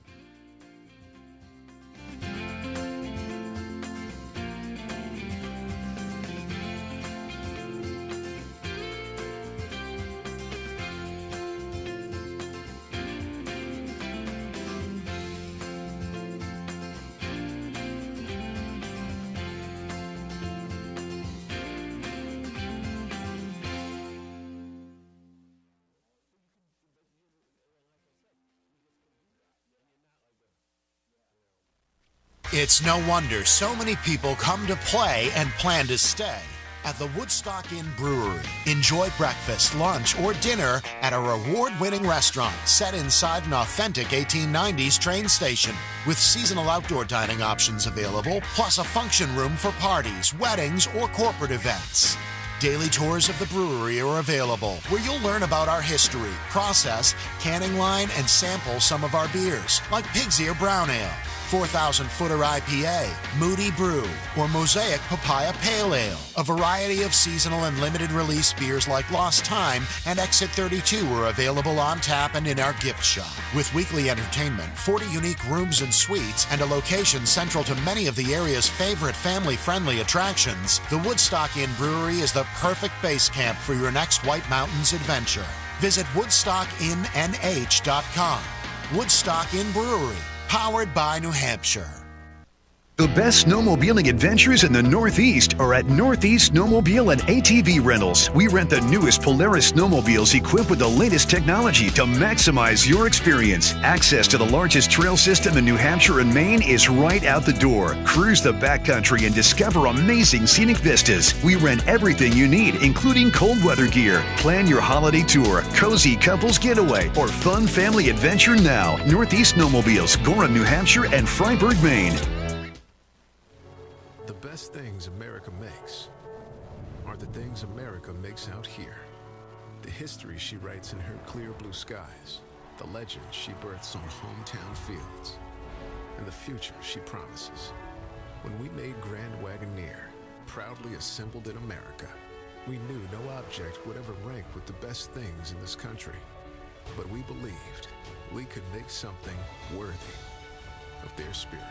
It's no wonder so many people come to play and plan to stay at the Woodstock Inn Brewery. Enjoy breakfast, lunch, or dinner at a award-winning restaurant set inside an authentic 1890s train station with seasonal outdoor dining options available, plus a function room for parties, weddings, or corporate events. Daily tours of the brewery are available, where you'll learn about our history, process, canning line, and sample some of our beers, like Pig's Ear Brown Ale. 4,000 Footer IPA, Moody Brew, or Mosaic Papaya Pale Ale. A variety of seasonal and limited release beers like Lost Time and Exit 32 are available on tap and in our gift shop. With weekly entertainment, 40 unique rooms and suites, and a location central to many of the area's favorite family-friendly attractions, the Woodstock Inn Brewery is the perfect base camp for your next White Mountains adventure. Visit WoodstockInnNH.com. Woodstock Inn Brewery, powered by New Hampshire. The best snowmobiling adventures in the Northeast are at Northeast Snowmobile and ATV Rentals. We rent the newest Polaris snowmobiles equipped with the latest technology to maximize your experience. Access to the largest trail system in New Hampshire and Maine is right out the door. Cruise the backcountry and discover amazing scenic vistas. We rent everything you need, including cold weather gear. Plan your holiday tour, cozy couples getaway, or fun family adventure now. Northeast Snowmobiles, Gorham, New Hampshire, and Freiburg, Maine. The best things America makes are the things America makes out here. The history she writes in her clear blue skies, the legends she births on hometown fields, and the future she promises. When we made Grand Wagoneer, proudly assembled in America, we knew no object would ever rank with the best things in this country. But we believed we could make something worthy of their spirit.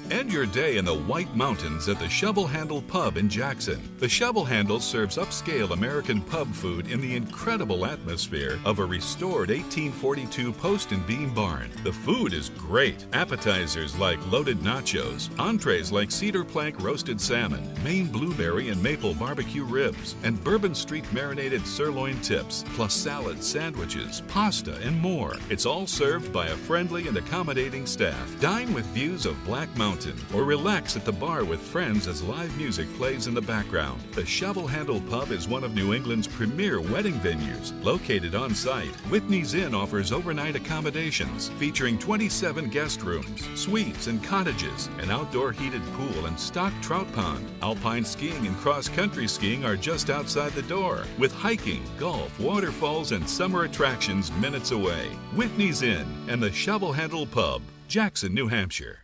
End your day in the White Mountains at the Shovel Handle Pub in Jackson. The Shovel Handle serves upscale American pub food in the incredible atmosphere of a restored 1842 post and beam barn. The food is great. Appetizers like loaded nachos, entrees like cedar plank roasted salmon, Maine blueberry and maple barbecue ribs, and Bourbon Street marinated sirloin tips, plus salads, sandwiches, pasta, and more. It's all served by a friendly and accommodating staff. Dine with views of Black Mountain, or relax at the bar with friends as live music plays in the background. The Shovel Handle Pub is one of New England's premier wedding venues. Located on site, Whitney's Inn offers overnight accommodations featuring 27 guest rooms, suites, and cottages, an outdoor heated pool and stocked trout pond. Alpine skiing and cross-country skiing are just outside the door, with hiking, golf, waterfalls, and summer attractions minutes away. Whitney's Inn and the Shovel Handle Pub, Jackson, New Hampshire.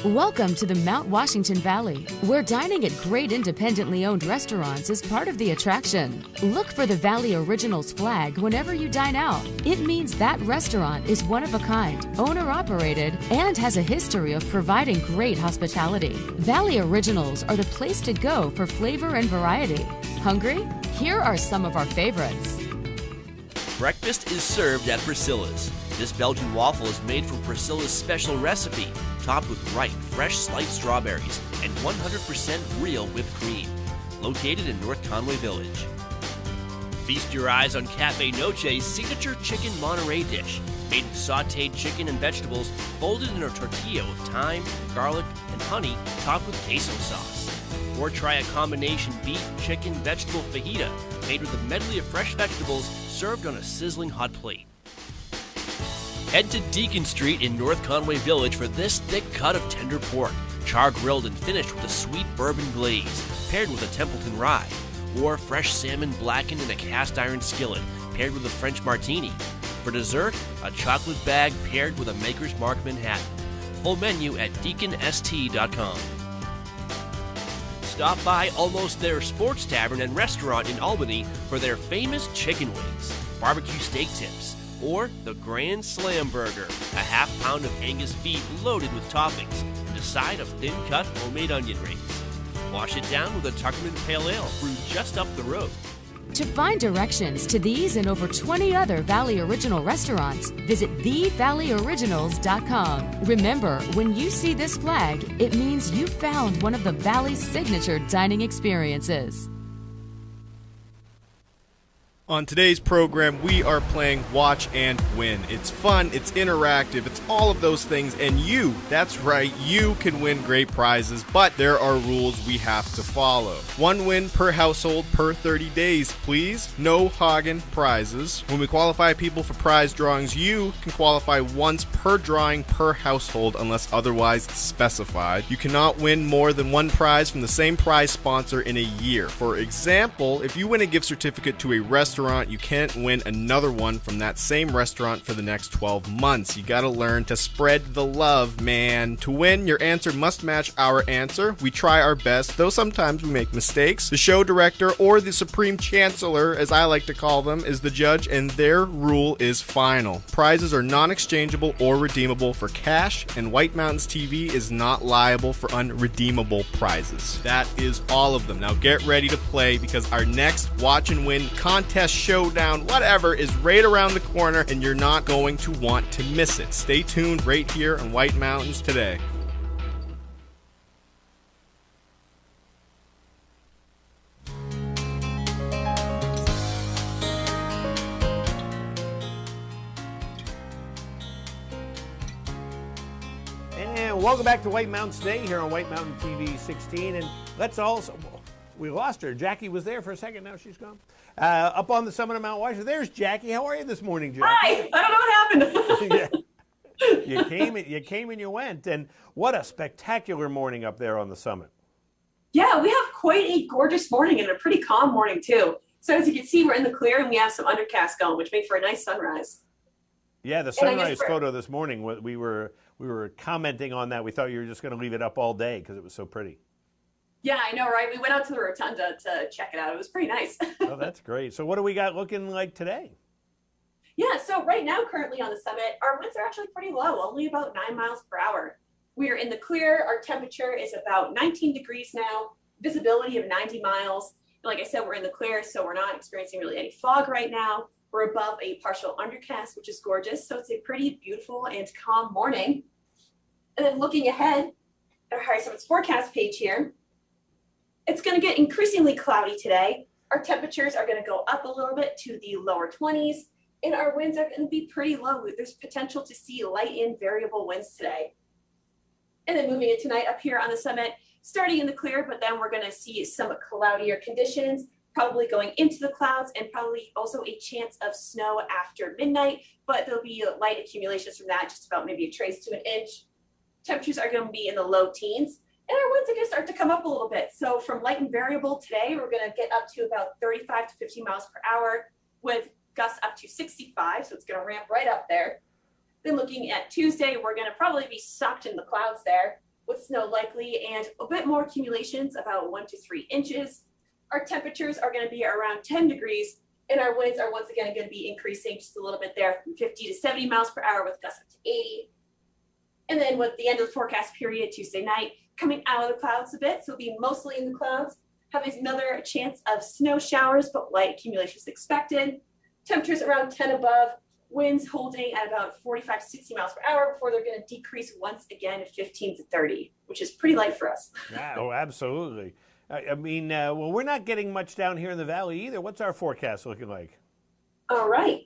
Welcome to the Mount Washington Valley, where dining at great independently owned restaurants is part of the attraction. Look for the Valley Originals flag whenever you dine out. It means that restaurant is one of a kind, owner-operated, and has a history of providing great hospitality. Valley Originals are the place to go for flavor and variety. Hungry? Here are some of our favorites. Breakfast is served at Priscilla's. This Belgian waffle is made from Priscilla's special recipe, topped with ripe, fresh sliced strawberries and 100% real whipped cream. Located in North Conway Village. Feast your eyes on Cafe Noche's signature chicken Monterey dish, made with sautéed chicken and vegetables folded in a tortilla with thyme, garlic, and honey, topped with queso sauce. Or try a combination beef, chicken, vegetable fajita, made with a medley of fresh vegetables served on a sizzling hot plate. Head to Deacon Street in North Conway Village for this thick cut of tender pork, char-grilled and finished with a sweet bourbon glaze, paired with a Templeton rye, or fresh salmon blackened in a cast-iron skillet, paired with a French martini. For dessert, a chocolate bag paired with a Maker's Mark Manhattan. Full menu at deaconst.com. Stop by Almost There Sports Tavern and Restaurant in Albany for their famous chicken wings, barbecue steak tips, or the Grand Slam Burger, a half pound of Angus beef loaded with toppings, and a side of thin-cut homemade onion rings. Wash it down with a Tuckerman Pale Ale brewed just up the road. To find directions to these and over 20 other Valley Original restaurants, visit thevalleyoriginals.com. Remember, when you see this flag, it means you found one of the Valley's signature dining experiences. On today's program, we are playing Watch and Win. It's fun, it's interactive, it's all of those things, and you, that's right, you can win great prizes, but there are rules we have to follow. 1 win per household per 30 days, please. No Hagen prizes. When we qualify people for prize drawings, you can qualify once per drawing per household unless otherwise specified. You cannot win more than 1 prize from the same prize sponsor in a year. For example, if you win a gift certificate to a restaurant restaurant, you can't win another one from that same restaurant for the next 12 months. You gotta learn to spread the love, man. To win, your answer must match our answer. We try our best, though sometimes we make mistakes. The show director, or the Supreme Chancellor, as I like to call them, is the judge, and their rule is final. Prizes are non-exchangeable or redeemable for cash, and White Mountains TV is not liable for unredeemable prizes. That is all of them. Now get ready to play, because our next Watch and Win contest, showdown, whatever, is right around the corner, and you're not going to want to miss it. Stay tuned right here on White Mountains today. And welcome back to White Mountains Today here on White Mountain TV 16. And let's also, we lost her. Jackie was there for a second, now she's gone. Up on the summit of Mount Washington, there's Jackie. How are you this morning, Jackie? Hi, I don't know what happened. You came and you went, and what a spectacular morning up there on the summit. Yeah, we have quite a gorgeous morning and a pretty calm morning too. So as you can see, we're in the clear and we have some undercast going, which make for a nice sunrise. Yeah, the sunrise photo this morning, we were commenting on that. We thought you were just going to leave it up all day because it was so pretty. Yeah, I know, right? We went out to the rotunda to check it out. It was pretty nice. Oh, that's great. So what do we got looking like today? Yeah, so right now, currently on the summit, our winds are actually pretty low, only about 9 miles per hour. We are in the clear. Our temperature is about 19 degrees now, visibility of 90 miles. And like I said, we're in the clear, so we're not experiencing really any fog right now. We're above a partial undercast, which is gorgeous. So it's a pretty beautiful and calm morning. And then looking ahead at our higher summits forecast page here, it's going to get increasingly cloudy today. Our temperatures are going to go up a little bit to the lower 20s, and our winds are going to be pretty low. There's potential to see light and variable winds today. And then moving into tonight up here on the summit, starting in the clear, but then we're going to see some cloudier conditions, probably going into the clouds, and probably also a chance of snow after midnight, but there'll be light accumulations from that, just about maybe a trace to an inch. Temperatures are going to be in the low teens. And our winds are going to start to come up a little bit. So from light and variable today, we're going to get up to about 35 to 50 miles per hour with gusts up to 65. So it's going to ramp right up there. Then looking at Tuesday, we're going to probably be sucked in the clouds there with snow likely and a bit more accumulations, about 1 to 3 inches. Our temperatures are going to be around 10 degrees, and our winds are once again going to be increasing just a little bit there from 50 to 70 miles per hour with gusts up to 80. And then with the end of the forecast period, Tuesday night, coming out of the clouds a bit, so it'll be mostly in the clouds, having another chance of snow showers, but light accumulations expected. Temperatures around 10 above, winds holding at about 45 to 60 miles per hour before they're going to decrease once again to 15 to 30, which is pretty light for us. Yeah, oh, absolutely. I mean, well, we're not getting much down here in the valley either. What's our forecast looking like? All right.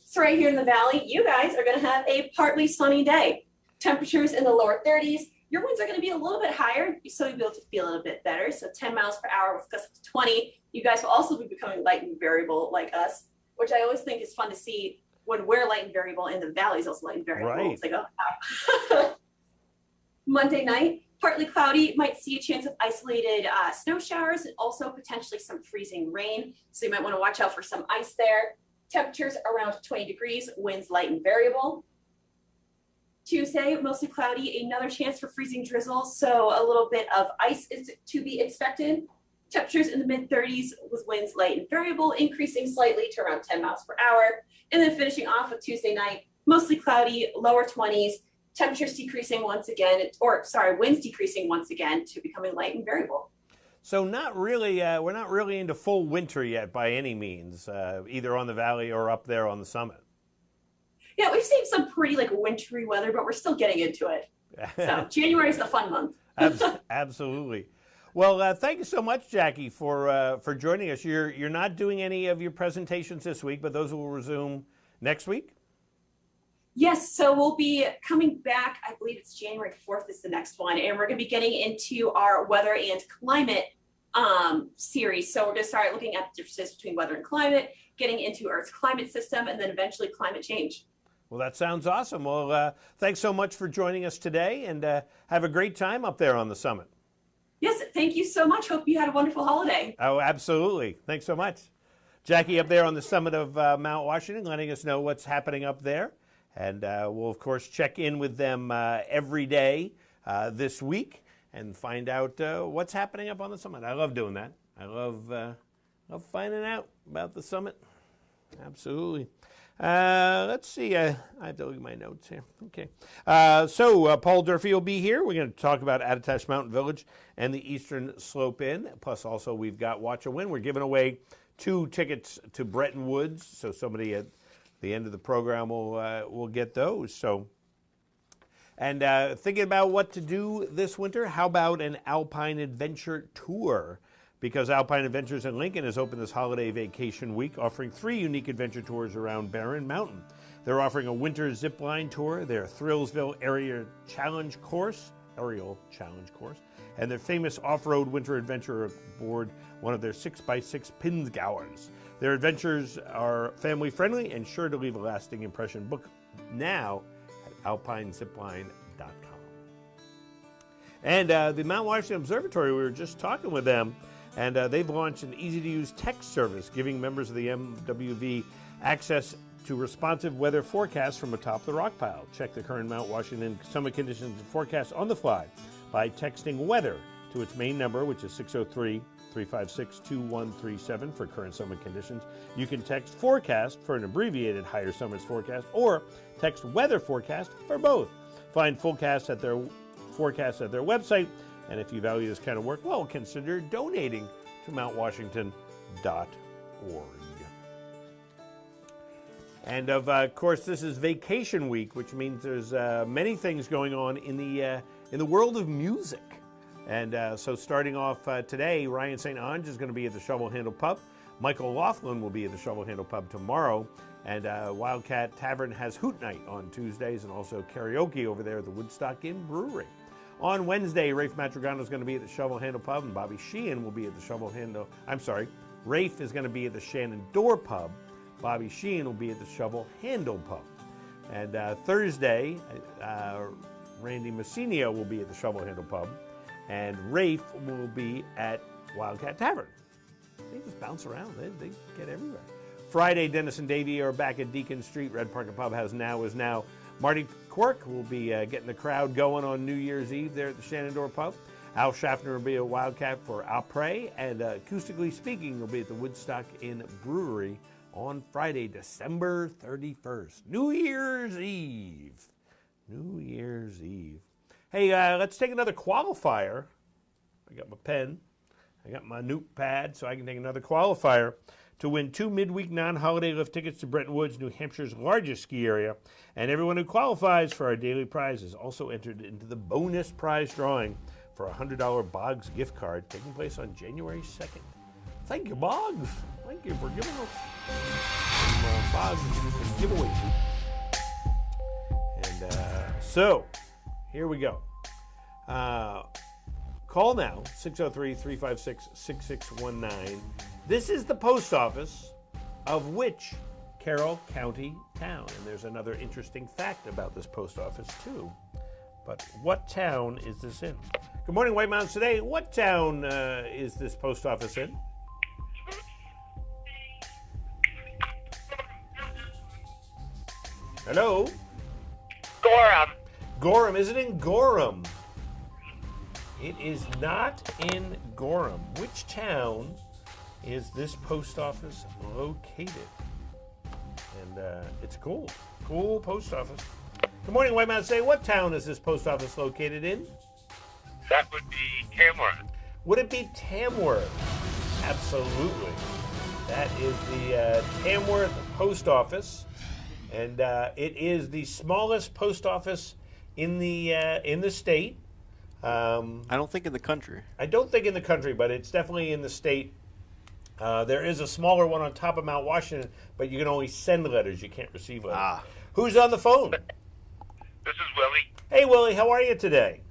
So right here in the valley, you guys are going to have a partly sunny day. Temperatures in the lower 30s. Your winds are going to be a little bit higher, so you'll be able to feel it a bit better. So 10 miles per hour with gusts up to 20. You guys will also be becoming light and variable like us, which I always think is fun to see when we're light and variable and the valley's also light and variable. Right. It's like, oh, wow. Monday night, partly cloudy, might see a chance of isolated snow showers and also potentially some freezing rain. So you might want to watch out for some ice there. Temperatures around 20 degrees, winds light and variable. Tuesday, mostly cloudy, another chance for freezing drizzle, so a little bit of ice is to be expected. Temperatures in the mid-30s with winds light and variable, increasing slightly to around 10 miles per hour. And then finishing off with Tuesday night, mostly cloudy, lower 20s, temperatures decreasing once again, winds decreasing once again to becoming light and variable. So not really, we're not really into full winter yet by any means, either on the valley or up there on the summit. Yeah, we've seen some pretty wintry weather, but we're still getting into it. So January is the fun month. Absolutely. Well, thank you so much, Jackie, for joining us. You're not doing any of your presentations this week, but those will resume next week? Yes, so we'll be coming back, I believe it's January 4th is the next one, and we're going to be getting into our weather and climate series. So we're going to start looking at the differences between weather and climate, getting into Earth's climate system, and then eventually climate change. Well, that sounds awesome. Well, thanks so much for joining us today, and have a great time up there on the summit. Yes, thank you so much. Hope you had a wonderful holiday. Oh, absolutely. Thanks so much. Jackie up there on the summit of Mount Washington, letting us know what's happening up there. And we'll, of course, check in with them every day this week and find out what's happening up on the summit. I love doing that. I love finding out about the summit. Absolutely. Let's see. I have to look at my notes here. Okay. So Paul Durfee will be here. We're going to talk about Attitash Mountain Village and the Eastern Slope Inn. Plus, also, we've got Watch a Win. We're giving away 2 tickets to Bretton Woods. So somebody at the end of the program will get those. So, and thinking about what to do this winter, how about an Alpine adventure tour? Because Alpine Adventures in Lincoln is open this holiday vacation week, offering 3 unique adventure tours around Barren Mountain. They're offering a winter zip line tour, their Thrillsville Aerial Challenge Course, and their famous off-road winter adventure aboard one of their 6x6 Pinzgauers. Their adventures are family-friendly and sure to leave a lasting impression. Book now at alpinezipline.com. And the Mount Washington Observatory, we were just talking with them, and they've launched an easy-to-use text service giving members of the MWV access to responsive weather forecasts from atop the rock pile. Check the current Mount Washington summit conditions and forecast on the fly by texting weather to its main number, which is 603-356-2137 for current summit conditions. You can text forecast for an abbreviated higher summits forecast, or text weather forecast for both. Find forecasts at their website. And if you value this kind of work, well, consider donating to mountwashington.org. And of course, this is vacation week, which means there's many things going on in the world of music. And so starting off today, Ryan St. Onge is going to be at the Shovel Handle Pub. Michael Laughlin will be at the Shovel Handle Pub tomorrow. And Wildcat Tavern has Hoot Night on Tuesdays and also karaoke over there at the Woodstock Inn Brewery. On Wednesday, Rafe Matrigano is going to be at the Shovel Handle Pub, and Bobby Sheehan will be at the Rafe is going to be at the Shenandoah Pub. Bobby Sheehan will be at the Shovel Handle Pub. And Thursday, Randy Messinio will be at the Shovel Handle Pub, and Rafe will be at Wildcat Tavern. They just bounce around. They get everywhere. Friday, Dennis and Davey are back at Deacon Street. Red Parker Pub is now. Marty Quirk will be getting the crowd going on New Year's Eve there at the Shenandoah Pub. Al Schaffner will be at Wildcat for Après, and Acoustically Speaking will be at the Woodstock Inn Brewery on Friday, December 31st. New Year's Eve. Hey, let's take another qualifier. I got my pen. I got my notepad, so I can take another qualifier to win 2 midweek non-holiday lift tickets to Bretton Woods, New Hampshire's largest ski area. And everyone who qualifies for our daily prize is also entered into the bonus prize drawing for a $100 Boggs gift card taking place on January 2nd. Thank you, Boggs. Thank you for giving us some Boggs giveaways. And so, here we go. Call now, 603-356-6619. This is the post office of which Carroll County town? And there's another interesting fact about this post office, too. But what town is this in? Good morning, White Mountains Today. What town is this post office in? Hello? Gorham. Gorham. Is it in Gorham? It is not in Gorham. Which town is this post office located? And it's cool. Cool post office. Good morning, White Mountain Today. What town is this post office located in? That would be Tamworth. Would it be Tamworth? Absolutely. That is the Tamworth post office. And it is the smallest post office in the state. I don't think in the country. I don't think in the country, but it's definitely in the state. There is a smaller one on top of Mount Washington, but you can only send letters. You can't receive letters. Who's on the phone? This is Willie. Hey, Willie. How are you today?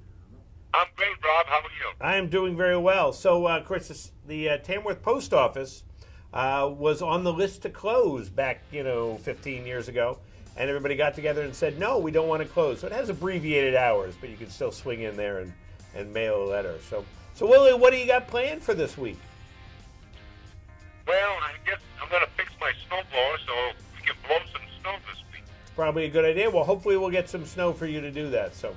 I'm great, Rob. How are you? I am doing very well. So, of course, the Tamworth Post Office was on the list to close back, 15 years ago. And everybody got together and said, no, we don't want to close. So it has abbreviated hours, but you can still swing in there and mail a letter. So Willie, what do you got planned for this week? Well, I guess I'm going to probably a good idea. Well, hopefully we'll get some snow for you to do that. So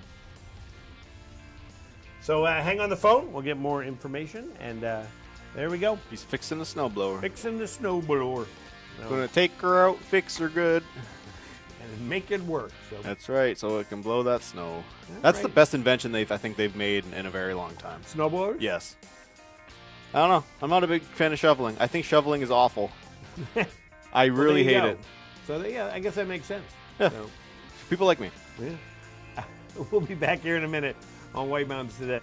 hang on the phone. We'll get more information, and there we go. He's fixing the snowblower. Fixing the snowblower. Going to take her out, fix her good. And make it work. So. That's right, so it can blow that snow. That's the best invention I think they've made in a very long time. Snowblowers? Yes. I don't know. I'm not a big fan of shoveling. I think shoveling is awful. I really hate it. So, I guess that makes sense. Yeah. So. People like me. Yeah. We'll be back here in a minute on White Mountains Today.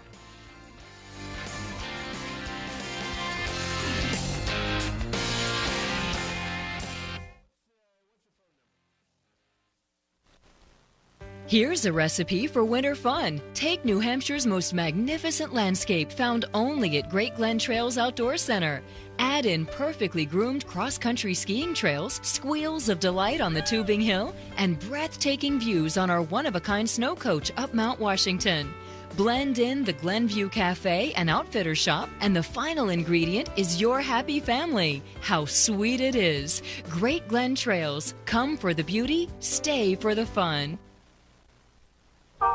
Here's a recipe for winter fun. Take New Hampshire's most magnificent landscape found only at Great Glen Trails Outdoor Center. Add in perfectly groomed cross-country skiing trails, squeals of delight on the tubing hill, and breathtaking views on our one-of-a-kind snow coach up Mount Washington. Blend in the Glenview Cafe and Outfitter Shop, and the final ingredient is your happy family. How sweet it is. Great Glen Trails. Come for the beauty, stay for the fun.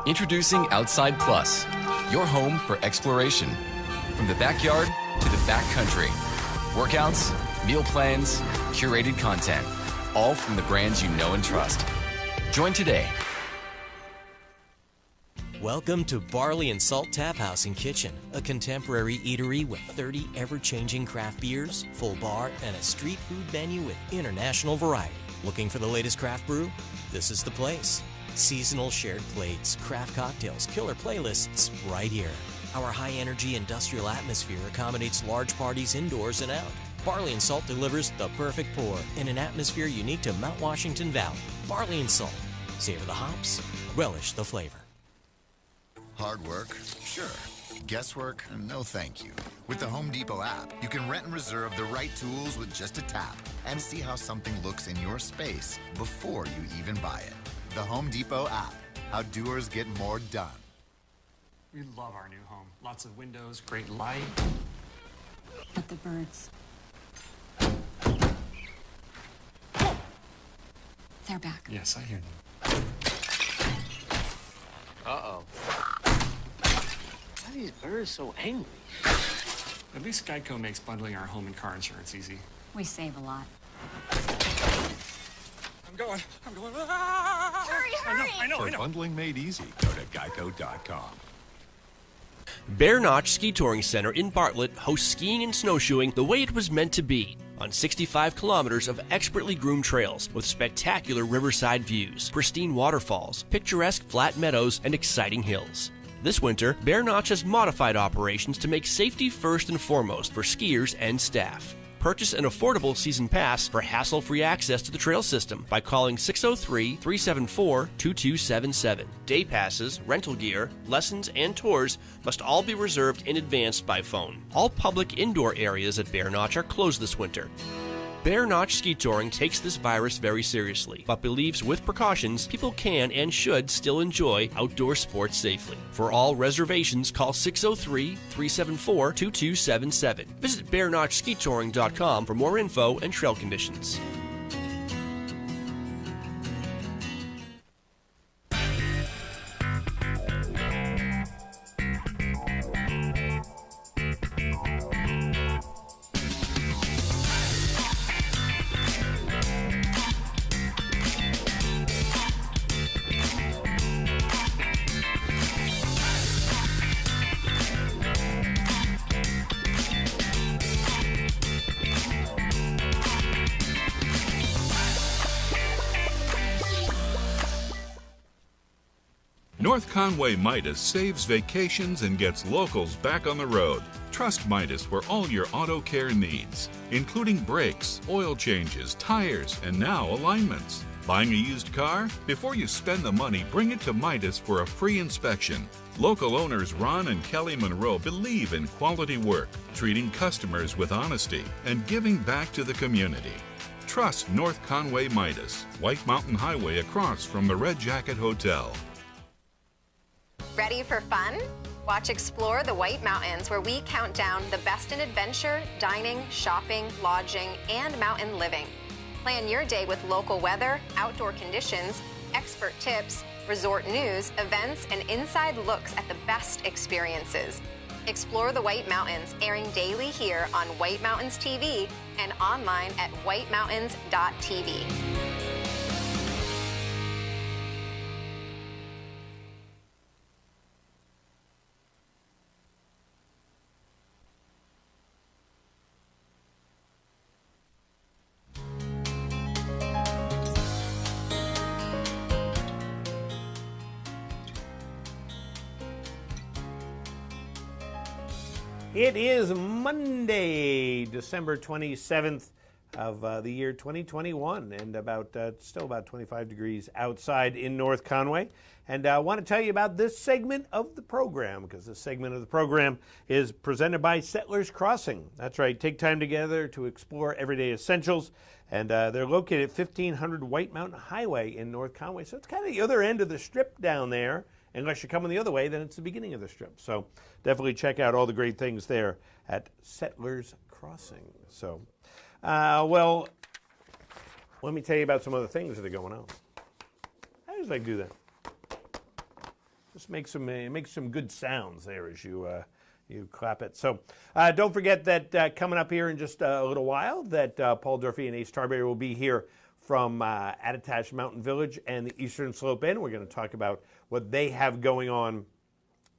Introducing Outside Plus, your home for exploration. From the backyard to the backcountry. Workouts, meal plans, curated content. All from the brands you know and trust. Join today. Welcome to Barley and Salt Tap House and Kitchen, a contemporary eatery with 30 ever-changing craft beers, full bar, and a street food menu with international variety. Looking for the latest craft brew? This is the place. Seasonal shared plates, craft cocktails, killer playlists, right here. Our high-energy industrial atmosphere accommodates large parties indoors and out. Barley and Salt delivers the perfect pour in an atmosphere unique to Mount Washington Valley. Barley and Salt. Savor the hops, relish the flavor. Hard work? Sure. Guesswork? No thank you. With the Home Depot app, you can rent and reserve the right tools with just a tap and see how something looks in your space before you even buy it. The Home Depot app. How doers get more done. We love our new home. Lots of windows, great light. But the birds. They're back. Yes, I hear them. Uh-oh. Why are these birds so angry? At least Geico makes bundling our home and car insurance easy. We save a lot. I'm going. Hurry! I know. For bundling made easy, go to geico.com. Bear Notch Ski Touring Center in Bartlett hosts skiing and snowshoeing the way it was meant to be, on 65 kilometers of expertly groomed trails with spectacular riverside views, pristine waterfalls, picturesque flat meadows, and exciting hills. This winter, Bear Notch has modified operations to make safety first and foremost for skiers and staff. Purchase an affordable season pass for hassle-free access to the trail system by calling 603-374-2277. Day passes, rental gear, lessons, and tours must all be reserved in advance by phone. All public indoor areas at Bear Notch are closed this winter. Bear Notch Ski Touring takes this virus very seriously, but believes with precautions, people can and should still enjoy outdoor sports safely. For all reservations, call 603-374-2277. Visit BearNotchSkiTouring.com for more info and trail conditions. North Conway Midas saves vacations and gets locals back on the road. Trust Midas for all your auto care needs, including brakes, oil changes, tires, and now alignments. Buying a used car? Before you spend the money, bring it to Midas for a free inspection. Local owners Ron and Kelly Monroe believe in quality work, treating customers with honesty, and giving back to the community. Trust North Conway Midas, White Mountain Highway across from the Red Jacket Hotel. Ready for fun? Watch Explore the White Mountains, where we count down the best in adventure, dining, shopping, lodging, and mountain living. Plan your day with local weather, outdoor conditions, expert tips, resort news, events, and inside looks at the best experiences. Explore the White Mountains, airing daily here on White Mountains TV and online at whitemountains.tv. It is Monday, December 27th of the year 2021, and still about 25 degrees outside in North Conway. And I want to tell you about this segment of the program, because this segment of the program is presented by Settlers Crossing. That's right, take time together to explore everyday essentials. And they're located at 1500 White Mountain Highway in North Conway. So it's kind of the other end of the strip down there. Unless you're coming the other way, then it's the beginning of the strip. So definitely check out all the great things there at Settlers Crossing. So, well, let me tell you about some other things that are going on. How does I do that? Just make some good sounds there as you clap it. So don't forget that coming up here in just a little while, that Paul Durfee and Ace Tarberry will be here from Attitash Mountain Village and the Eastern Slope Inn. We're going to talk about what they have going on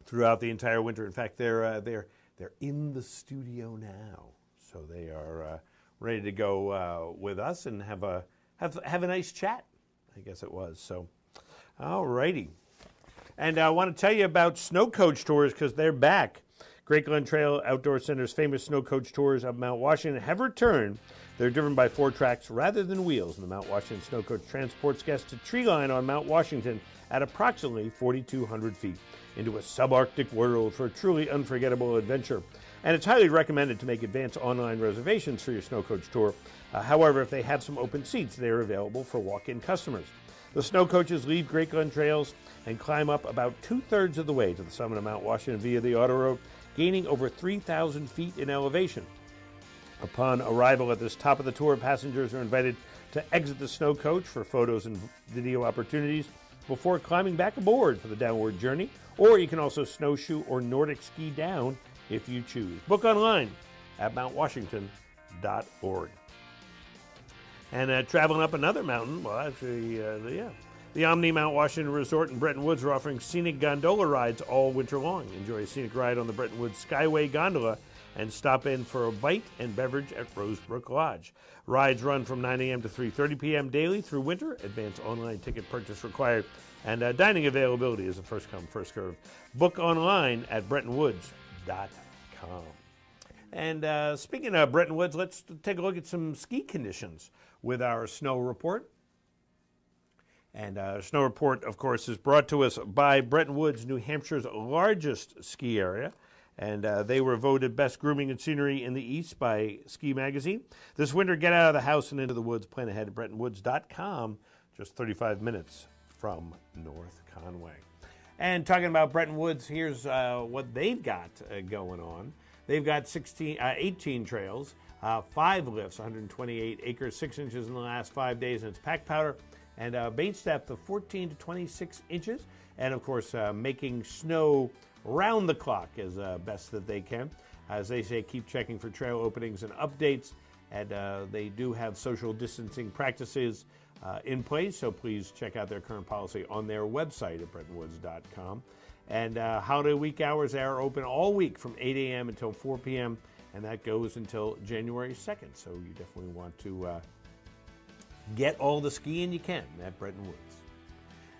throughout the entire winter. In fact, they're in the studio now, so they are ready to go with us and have a nice chat. I guess it was. So, all righty. And I want to tell you about snow coach tours, because they're back. Great Glen Trail Outdoor Center's famous snow coach tours of Mount Washington have returned. They're driven by 4 tracks rather than wheels, and the Mount Washington Snow Coach transports guests to tree line on Mount Washington at approximately 4,200 feet into a subarctic world for a truly unforgettable adventure. And it's highly recommended to make advance online reservations for your snow coach tour. However, if they have some open seats, they are available for walk-in customers. The snow coaches leave Great Glen Trails and climb up about 2/3 of the way to the summit of Mount Washington via the auto road, gaining over 3,000 feet in elevation. Upon arrival at this top of the tour, passengers are invited to exit the snow coach for photos and video opportunities before climbing back aboard for the downward journey, or you can also snowshoe or Nordic ski down if you choose. Book online at mountwashington.org. And traveling up another mountain, well, actually, the Omni Mount Washington Resort in Bretton Woods are offering scenic gondola rides all winter long. Enjoy a scenic ride on the Bretton Woods Skyway Gondola and stop in for a bite and beverage at Rosebrook Lodge. Rides run from 9 a.m. to 3:30 p.m. daily through winter. Advance online ticket purchase required. And dining availability is a first-come, first-served. Book online at BrettonWoods.com. And speaking of Bretton Woods, let's take a look at some ski conditions with our snow report. And our snow report, of course, is brought to us by Bretton Woods, New Hampshire's largest ski area. And they were voted Best Grooming and Scenery in the East by Ski Magazine. This winter, get out of the house and into the woods. Plan ahead at BrettonWoods.com, just 35 minutes from North Conway. And talking about Bretton Woods, here's what they've got going on. They've got 18 trails, 5 lifts, 128 acres, 6 inches in the last 5 days, and it's packed powder, and base depth of 14 to 26 inches. And, of course, making snow round the clock as best that they can. As they say, keep checking for trail openings and updates. And they do have social distancing practices in place, so please check out their current policy on their website at BrettonWoods.com. And holiday week hours are open all week from 8 a.m. until 4 p.m., and that goes until January 2nd. So you definitely want to get all the skiing you can at Bretton Woods.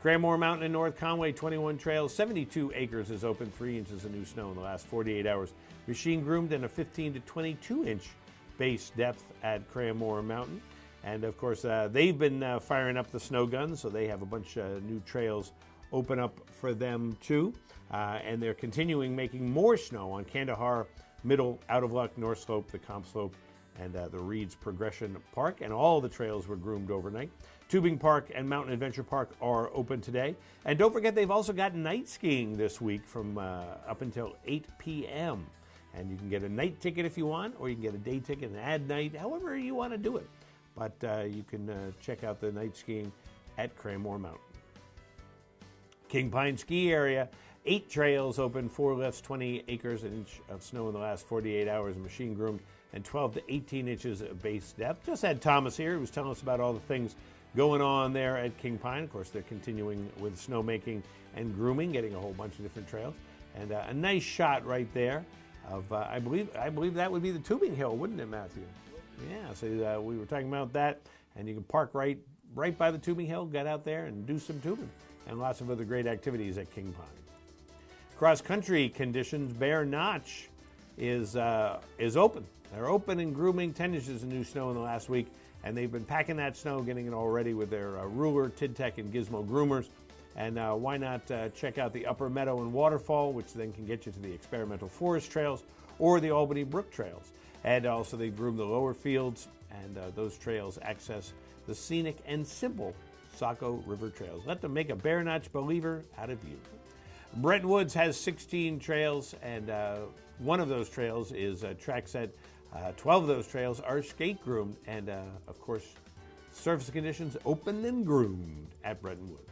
Cranmore Mountain in North Conway, 21 trails, 72 acres is open, 3 inches of new snow in the last 48 hours. Machine groomed and a 15 to 22 inch base depth at Cranmore Mountain. And of course, they've been firing up the snow guns, so they have a bunch of new trails open up for them too. And they're continuing making more snow on Kandahar, Middle, Out of Luck, North Slope, the Comp Slope, and the Reed's Progression Park. And all the trails were groomed overnight. Tubing Park and Mountain Adventure Park are open today. And don't forget, they've also got night skiing this week from up until 8 p.m. And you can get a night ticket if you want, or you can get a day ticket and add night, however you want to do it. but you can check out the night skiing at Cranmore Mountain. King Pine Ski Area, 8 trails open, 4 lifts, 20 acres an inch of snow in the last 48 hours, machine groomed, and 12 to 18 inches of base depth. Just had Thomas here, who was telling us about all the things going on there at King Pine. Of course, they're continuing with snowmaking and grooming, getting a whole bunch of different trails. And a nice shot right there of, I believe that would be the tubing hill, wouldn't it, Matthew? Yeah, so we were talking about that, and you can park right by the tubing hill, get out there and do some tubing, and lots of other great activities at King Pine. Cross-country conditions, Bear Notch is open. They're open and grooming, 10 inches of new snow in the last week, and they've been packing that snow, getting it all ready with their Ruler, TidTech, and Gizmo groomers. And why not check out the Upper Meadow and Waterfall, which then can get you to the Experimental Forest Trails or the Albany Brook Trails. And also they groom the lower fields, and those trails access the scenic and simple Saco River Trails. Let them make a Bear Notch believer out of you. Bretton Woods has 16 trails, and one of those trails is track set. 12 of those trails are skate groomed, and of course, surface conditions open and groomed at Bretton Woods.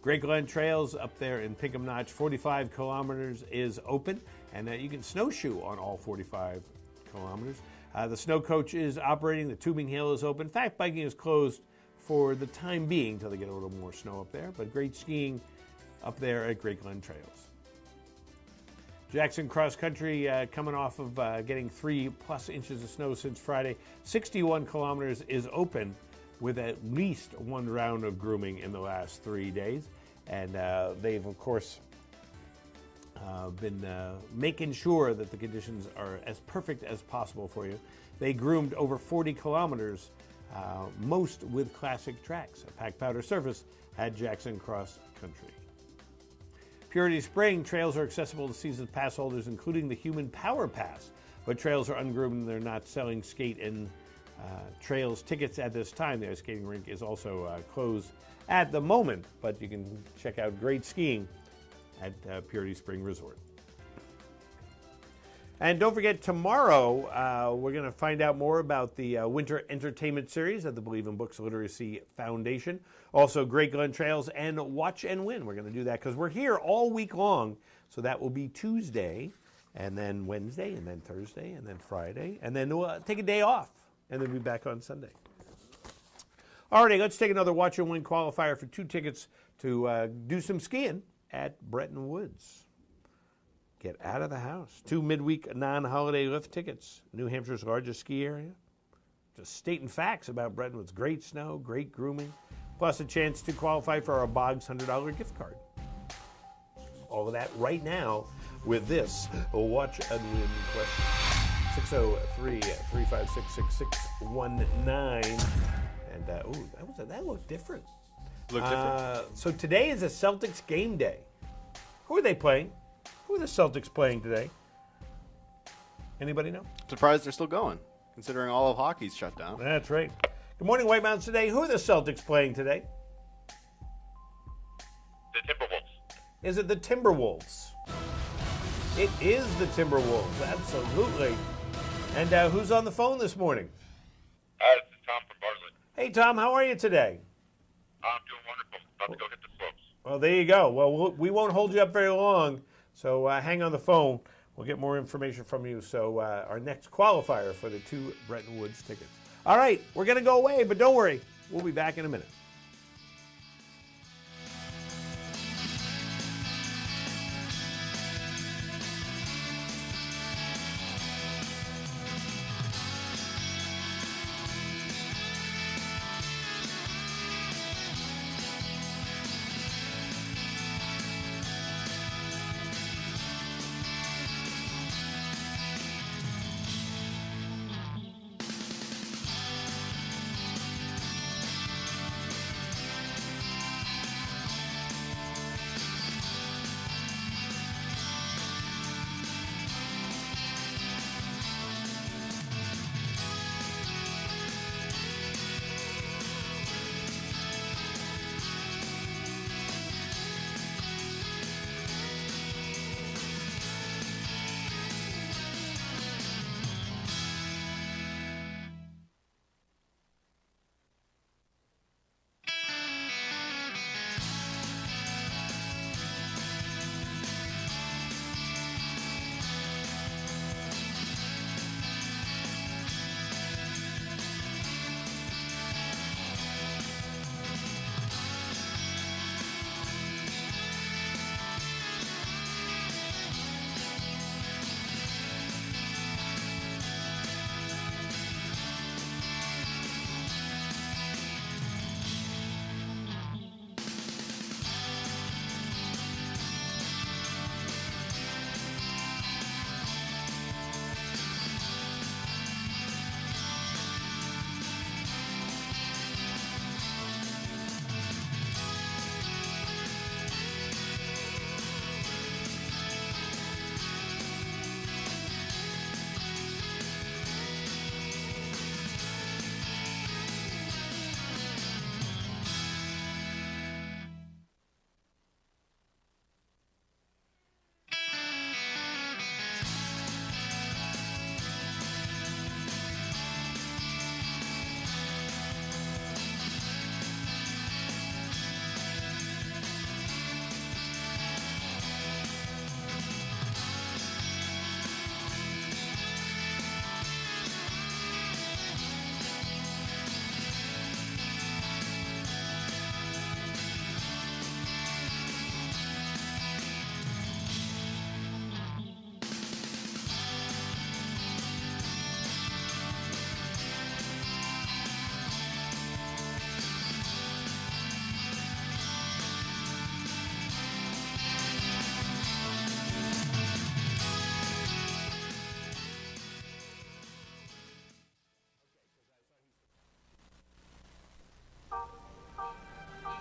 Great Glen Trails up there in Pinkham Notch, 45 kilometers is open, and you can snowshoe on all 45 kilometers. The snow coach is operating, the tubing hill is open. In fact, biking is closed for the time being until they get a little more snow up there, but great skiing up there at Great Glen Trails. Jackson Cross Country coming off of getting 3+ inches of snow since Friday. 61 kilometers is open with at least one round of grooming in the last 3 days. And they've, of course, been making sure that the conditions are as perfect as possible for you. They groomed over 40 kilometers, most with classic tracks. A packed powder surface at Jackson Cross Country. Purity Spring trails are accessible to season pass holders, including the Human Power Pass, but trails are ungroomed and they're not selling skate and trails tickets at this time. The ice skating rink is also closed at the moment, but you can check out great skiing at Purity Spring Resort. And don't forget, tomorrow we're going to find out more about the Winter Entertainment Series at the Believe in Books Literacy Foundation. Also, Great Glen Trails and Watch and Win. We're going to do that because we're here all week long. So that will be Tuesday, and then Wednesday, and then Thursday, and then Friday. And then we'll take a day off, and then be back on Sunday. All righty, let's take another Watch and Win qualifier for 2 tickets to do some skiing at Bretton Woods. Get out of the house. 2 midweek non-holiday lift tickets. New Hampshire's largest ski area. Just stating facts about Bretton Woods. Great snow, great grooming, plus a chance to qualify for our Boggs $100 gift card. All of that right now with this Watch and Win question. 603-356-6619. And that looked different. Looked different. So today is a Celtics game day. Who are they playing? Who are the Celtics playing today? Anybody know? Surprised they're still going, considering all of hockey's shut down. That's right. Good morning, White Mountains today. Who are the Celtics playing today? The Timberwolves. Is it the Timberwolves? It is the Timberwolves, absolutely. And who's on the phone this morning? This is Tom from Bartlett. Hey, Tom, how are you today? I'm doing wonderful. About to go hit the slopes. Well, there you go. Well, we won't hold you up very long, so hang on the phone. We'll get more information from you. So our next qualifier for the 2 Bretton Woods tickets. All right, we're going to go away, but don't worry. We'll be back in a minute.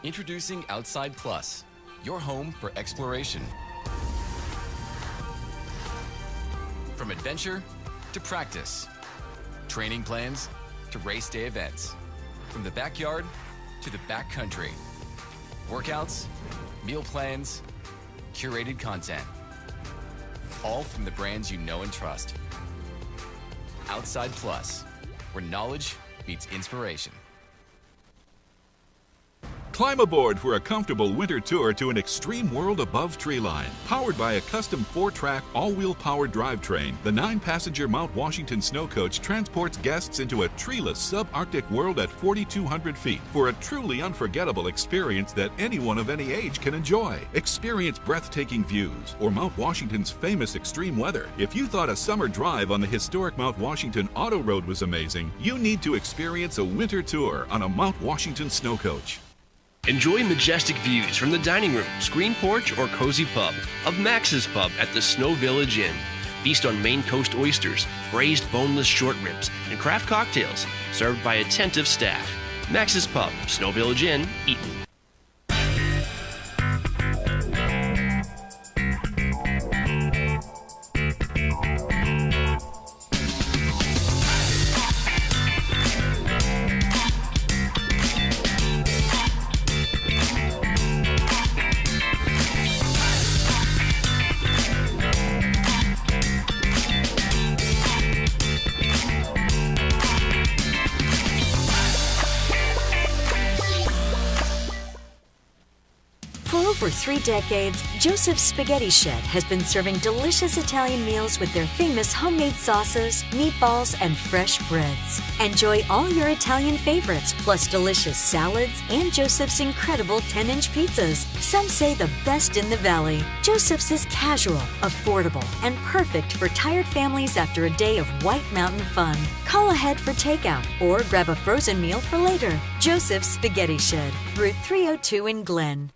Introducing Outside Plus, your home for exploration. From adventure to practice, training plans to race day events, from the backyard to the backcountry, workouts, meal plans, curated content, all from the brands you know and trust. Outside Plus, where knowledge meets inspiration. Climb aboard for a comfortable winter tour to an extreme world above treeline. Powered by a custom 4-track, all-wheel powered drivetrain, the 9-passenger Mount Washington snow coach transports guests into a treeless subarctic world at 4,200 feet for a truly unforgettable experience that anyone of any age can enjoy. Experience breathtaking views or Mount Washington's famous extreme weather. If you thought a summer drive on the historic Mount Washington Auto Road was amazing, you need to experience a winter tour on a Mount Washington snow coach. Enjoy majestic views from the dining room, screen porch, or cozy pub of Max's Pub at the Snow Village Inn. Feast on Maine Coast oysters, braised boneless short ribs, and craft cocktails served by attentive staff. Max's Pub, Snow Village Inn, Eaton. For 3 decades, Joseph's Spaghetti Shed has been serving delicious Italian meals with their famous homemade sauces, meatballs, and fresh breads. Enjoy all your Italian favorites, plus delicious salads and Joseph's incredible 10-inch pizzas. Some say the best in the valley. Joseph's is casual, affordable, and perfect for tired families after a day of White Mountain fun. Call ahead for takeout or grab a frozen meal for later. Joseph's Spaghetti Shed, Route 302 in Glen.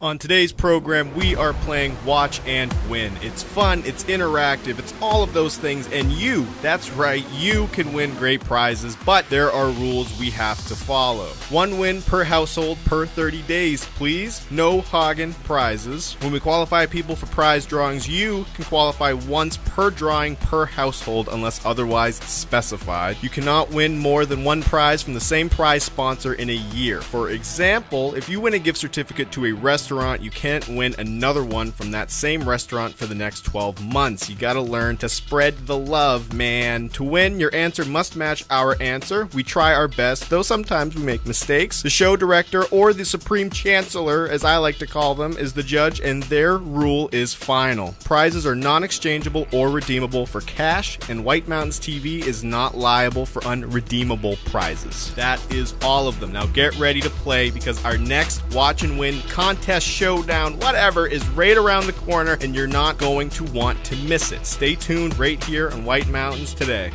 On today's program, we are playing Watch and Win. It's fun, it's interactive, it's all of those things, and you, that's right, you can win great prizes, but there are rules we have to follow. 1 win per household per 30 days, please. No Hagen prizes. When we qualify people for prize drawings, you can qualify once per drawing per household unless otherwise specified. You cannot win more than 1 prize from the same prize sponsor in a year. For example, if you win a gift certificate to a restaurant, you can't win another one from that same restaurant for the next 12 months. You gotta learn to spread the love, man. To win, your answer must match our answer. We try our best, though sometimes we make mistakes. The show director, or the supreme chancellor, as I like to call them, is the judge, and their rule is final. Prizes are non-exchangeable or redeemable for cash, and White Mountains TV is not liable for unredeemable prizes. That is all of them. Now get ready to play, because our next Watch and Win contest, showdown, whatever, is right around the corner, and you're not going to want to miss it. Stay tuned right here on White Mountains today.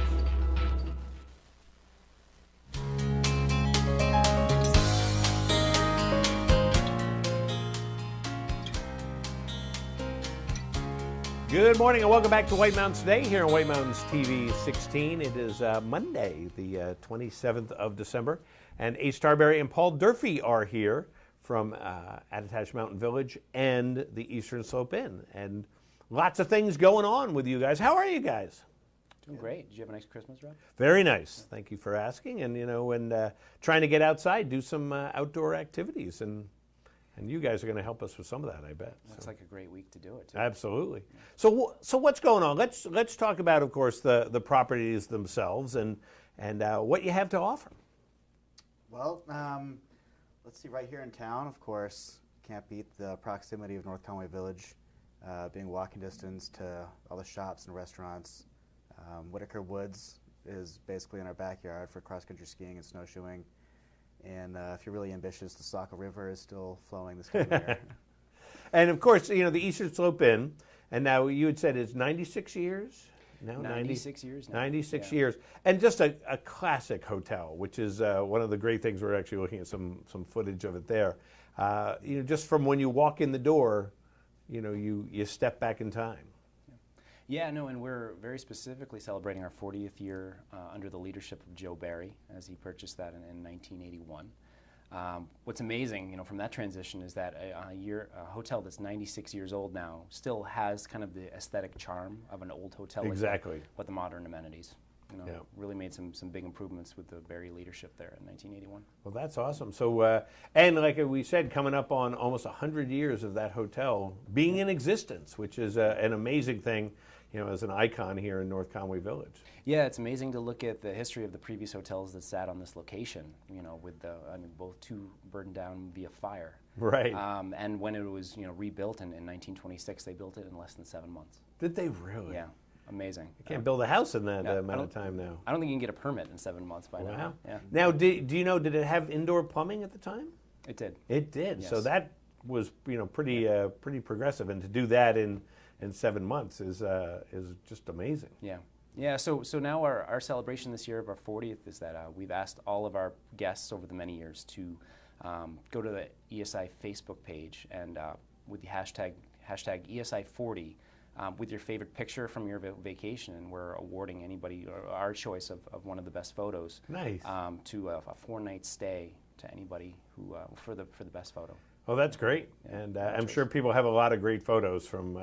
Good morning and welcome back to White Mountains Today here on White Mountains TV 16. It is Monday, the 27th of December, and Ace Starberry and Paul Durfee are here from Attitash Mountain Village and the Eastern Slope Inn. And lots of things going on with you guys. How are you guys? Doing great. Did you have a nice Christmas, Rob? Very nice. Thank you for asking. And, you know, trying to get outside, do some outdoor activities. And you guys are going to help us with some of that, I bet. Looks like a great week to do it, too. Absolutely. So what's going on? Let's talk about, of course, the properties themselves and what you have to offer. Well, let's see, right here in town, of course, can't beat the proximity of North Conway Village, being walking distance to all the shops and restaurants, Whitaker Woods is basically in our backyard for cross-country skiing and snowshoeing. And if you're really ambitious, the Saco River is still flowing this kind of year. And of course, the Eastern Slope Inn, and now you had said it's 96 years? No, 96 years now. 96 years. And just a classic hotel, which is one of the great things. We're actually looking at some footage of it there. Just from when you walk in the door, you step back in time. Yeah, no, and we're very specifically celebrating our 40th year under the leadership of Joe Barry, as he purchased that in 1981. What's amazing, from that transition is that a hotel that's 96 years old now still has kind of the aesthetic charm of an old hotel. Exactly. But the modern amenities. Really made some big improvements with the Barry leadership there in 1981. Well, that's awesome. So, and like we said, coming up on almost 100 years of that hotel being in existence, which is an amazing thing, as an icon here in North Conway Village. Yeah, it's amazing to look at the history of the previous hotels that sat on this location, with both two burned down via fire. Right. And when it was, rebuilt in 1926, they built it in less than 7 months. Did they really? Yeah. Amazing. You can't build a house in that amount of time now. I don't think you can get a permit in 7 months by now. Yeah. Now, do you know, did it have indoor plumbing at the time? It did. It did. Yes. So that was, pretty progressive. And to do that in 7 months is just amazing. Yeah. Yeah, so now our celebration this year of our 40th is that we've asked all of our guests over the many years to go to the ESI Facebook page and with the hashtag ESI40 with your favorite picture from your vacation, and we're awarding anybody our choice of one of the best photos. Nice. To a 4-night stay to anybody who for the best photo. Oh, that's great. Yeah, and I'm sure people have a lot of great photos from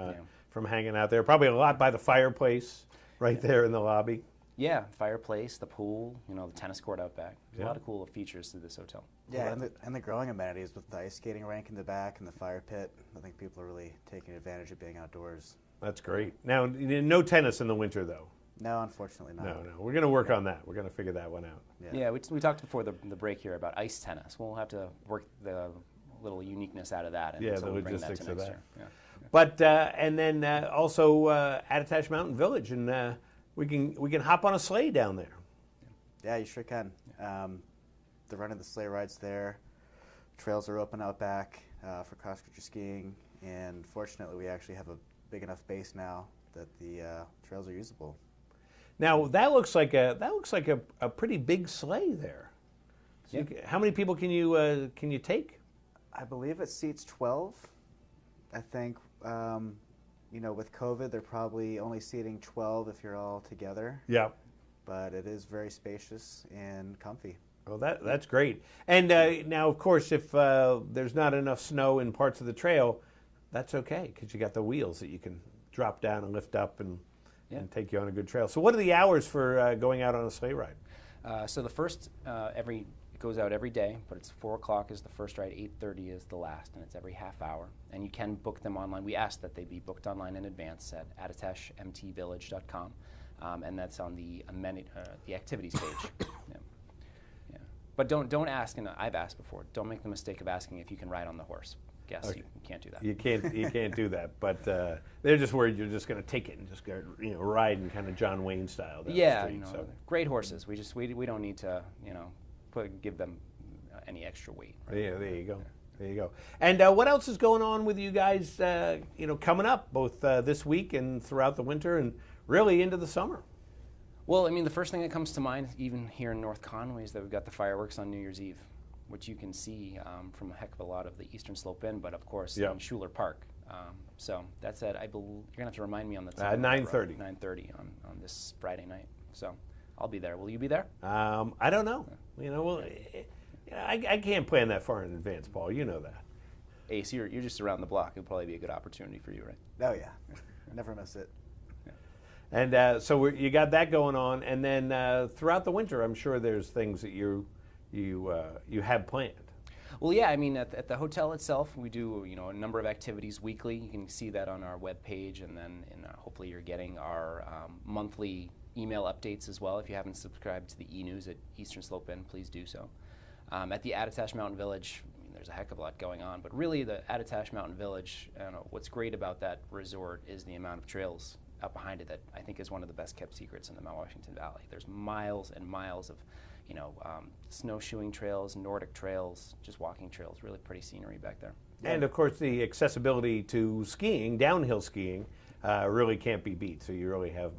hanging out there. Probably a lot by the fireplace right there in the lobby. Yeah, fireplace, the pool, the tennis court out back. There's a lot of cool features to this hotel. Yeah, and the growing amenities with the ice skating rink in the back and the fire pit. I think people are really taking advantage of being outdoors. That's great. Now, no tennis in the winter, though. No, unfortunately not. No. We're going to work on that. We're going to figure that one out. Yeah, we talked before the break here about ice tennis. We'll have to work the little uniqueness out of that. And the logistics of that. Yeah. But and then also Attitash Mountain Village, and we can hop on a sleigh down there. Yeah, you sure can. They're running the sleigh rides there. Trails are open out back for cross-country skiing, and fortunately, we actually have a big enough base now that the trails are usable. Now that looks like a pretty big sleigh there. So how many people can you take? I believe it seats 12. I think with COVID, they're probably only seating 12 if you're all together. Yeah. But it is very spacious and comfy. Well, that's great. And now, of course, if there's not enough snow in parts of the trail, that's okay, because you got the wheels that you can drop down and lift up and take you on a good trail. So what are the hours for going out on a sleigh ride? So the first, it goes out every day, but it's 4 o'clock is the first ride, 8:30 is the last, and it's every half hour. And you can book them online. We ask that they be booked online in advance at attitashmtvillage.com, and that's on the activities page. Yeah. But don't ask, and I've asked before, don't make the mistake of asking if you can ride on the horse. Yes, okay. You can't do that. You can't do that. But they're just worried you're just going to take it and just go, ride in kind of John Wayne style. Yeah, great horses. We don't need to give them any extra weight. Right? Yeah, there you go. There you go. And what else is going on with you guys? Coming up both this week and throughout the winter and really into the summer. Well, the first thing that comes to mind, even here in North Conway, is that we've got the fireworks on New Year's Eve, which you can see from a heck of a lot of the Eastern Slope Inn, but of course in Schuler Park. So that's it. I believe you're gonna have to remind me on the time. 9:30. 9:30 on this Friday night. So I'll be there. Will you be there? I don't know. I can't plan that far in advance, Paul. You know that. Hey, so you're just around the block. It'll probably be a good opportunity for you, right? Oh yeah, never miss it. And so you got that going on, and then throughout the winter, I'm sure there's things that you have planned. Well, yeah. At the hotel itself, we do a number of activities weekly. You can see that on our webpage, and then hopefully you're getting our monthly email updates as well. If you haven't subscribed to the e-news at Eastern Slope Inn, please do so. At the Attitash Mountain Village, there's a heck of a lot going on, but really the Attitash Mountain Village, what's great about that resort is the amount of trails out behind it that I think is one of the best kept secrets in the Mount Washington Valley. There's miles and miles of, snowshoeing trails, Nordic trails, just walking trails, really pretty scenery back there. And of course, the accessibility to skiing, downhill skiing, really can't be beat. So you really have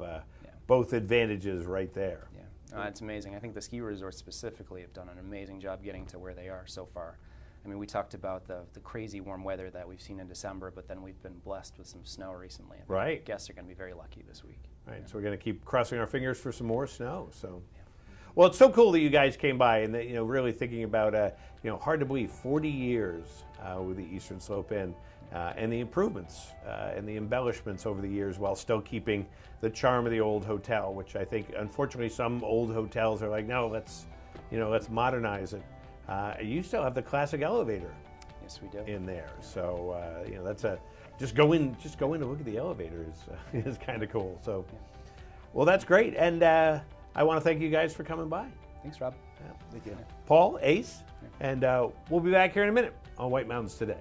both advantages right there. Yeah, it's amazing. I think the ski resorts specifically have done an amazing job getting to where they are so far. I mean, we talked about the crazy warm weather that we've seen in December, but then we've been blessed with some snow recently. I think guests are going to be very lucky this week. Right, so we're going to keep crossing our fingers for some more snow. So, well, it's so cool that you guys came by, and that, really thinking about, hard to believe, 40 years with the Eastern Slope Inn, and the improvements and the embellishments over the years, while still keeping the charm of the old hotel, which I think, unfortunately, some old hotels are like, no, let's modernize it. You still have the classic elevator. Yes, we do. In there, so that's just go in and look at the elevator is kind of cool. So, well, that's great, and I want to thank you guys for coming by. Thanks, Rob. Yeah, thank you, Paul, Ace, and we'll be back here in a minute on White Mountains Today.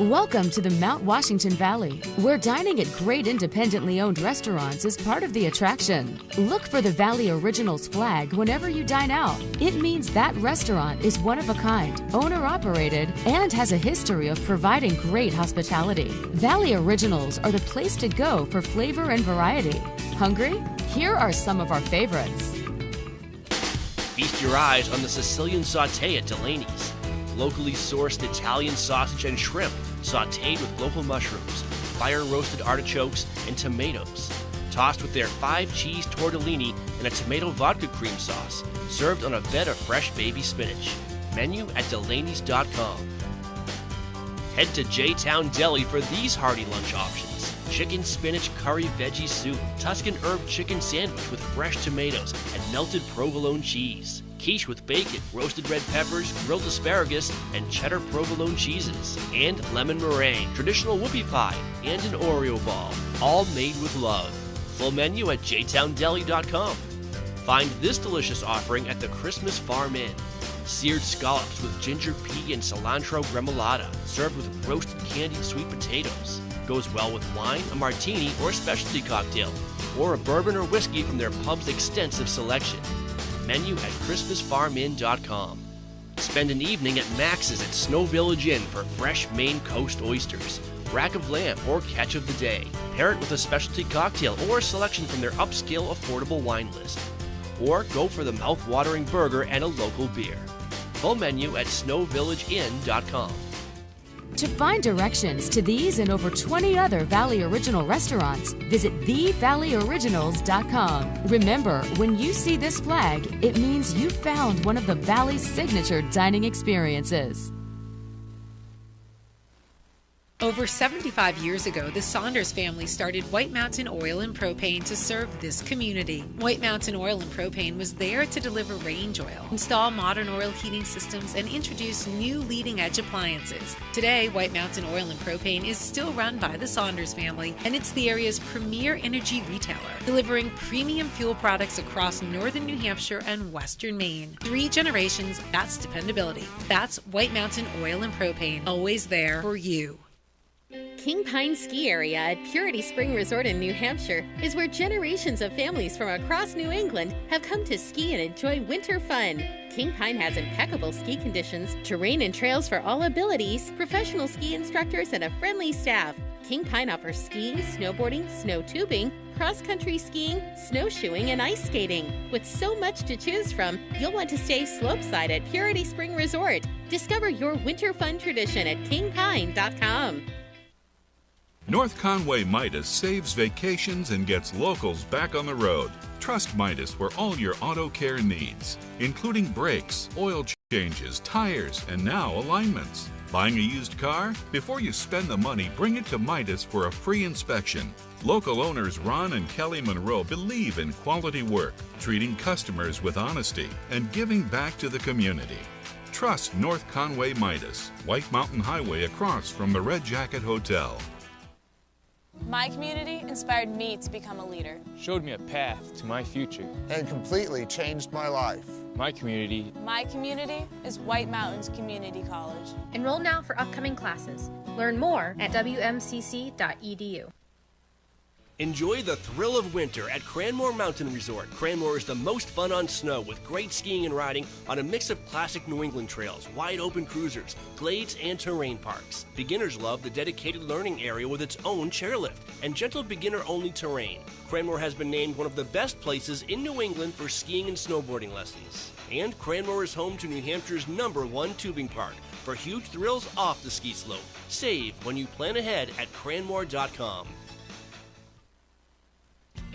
Welcome to the Mount Washington Valley, where dining at great independently owned restaurants is part of the attraction. Look for the Valley Originals flag whenever you dine out. It means that restaurant is one of a kind, owner-operated, and has a history of providing great hospitality. Valley Originals are the place to go for flavor and variety. Hungry? Here are some of our favorites. Feast your eyes on the Sicilian sauté at Delaney's. Locally sourced Italian sausage and shrimp, sautéed with local mushrooms, fire-roasted artichokes, and tomatoes. Tossed with their 5-cheese tortellini and a tomato vodka cream sauce, served on a bed of fresh baby spinach. Menu at Delaney's.com. Head to J-Town Deli for these hearty lunch options. Chicken spinach curry veggie soup, Tuscan herb chicken sandwich with fresh tomatoes and melted provolone cheese. Quiche with bacon, roasted red peppers, grilled asparagus, and cheddar provolone cheeses. And lemon meringue, traditional whoopie pie, and an Oreo ball, all made with love. Full menu at jtowndeli.com. Find this delicious offering at the Christmas Farm Inn. Seared scallops with ginger pea and cilantro gremolata, served with roasted candied sweet potatoes. Goes well with wine, a martini, or a specialty cocktail, or a bourbon or whiskey from their pub's extensive selection. Menu at ChristmasFarmInn.com. Spend an evening at Max's at Snow Village Inn for fresh Maine Coast oysters, rack of lamb, or catch of the day. Pair it with a specialty cocktail or a selection from their upscale affordable wine list. Or go for the mouth-watering burger and a local beer. Full menu at SnowVillageInn.com. To find directions to these and over 20 other Valley Original restaurants, visit TheValleyOriginals.com. Remember, when you see this flag, it means you found one of the Valley's signature dining experiences. Over 75 years ago, the Saunders family started White Mountain Oil and Propane to serve this community. White Mountain Oil and Propane was there to deliver range oil, install modern oil heating systems, and introduce new leading-edge appliances. Today, White Mountain Oil and Propane is still run by the Saunders family, and it's the area's premier energy retailer, delivering premium fuel products across northern New Hampshire and western Maine. 3 generations, that's dependability. That's White Mountain Oil and Propane, always there for you. King Pine Ski Area at Purity Spring Resort in New Hampshire is where generations of families from across New England have come to ski and enjoy winter fun. King Pine has impeccable ski conditions, terrain and trails for all abilities, professional ski instructors, and a friendly staff. King Pine offers skiing, snowboarding, snow tubing, cross-country skiing, snowshoeing, and ice skating. With so much to choose from, you'll want to stay slopeside at Purity Spring Resort. Discover your winter fun tradition at kingpine.com. North Conway Midas saves vacations and gets locals back on the road. Trust Midas for all your auto care needs, including brakes, oil changes, tires, and now alignments. Buying a used car? Before you spend the money, bring it to Midas for a free inspection. Local owners Ron and Kelly Monroe believe in quality work, treating customers with honesty, and giving back to the community. Trust North Conway Midas, White Mountain Highway across from the Red Jacket Hotel. My community inspired me to become a leader. Showed me a path to my future. And completely changed my life. My community. My community is White Mountains Community College. Enroll now for upcoming classes. Learn more at wmcc.edu. Enjoy the thrill of winter at Cranmore Mountain Resort. Cranmore is the most fun on snow with great skiing and riding on a mix of classic New England trails, wide open cruisers, glades, and terrain parks. Beginners love the dedicated learning area with its own chairlift and gentle beginner-only terrain. Cranmore has been named one of the best places in New England for skiing and snowboarding lessons. And Cranmore is home to New Hampshire's #1 tubing park for huge thrills off the ski slope. Save when you plan ahead at cranmore.com.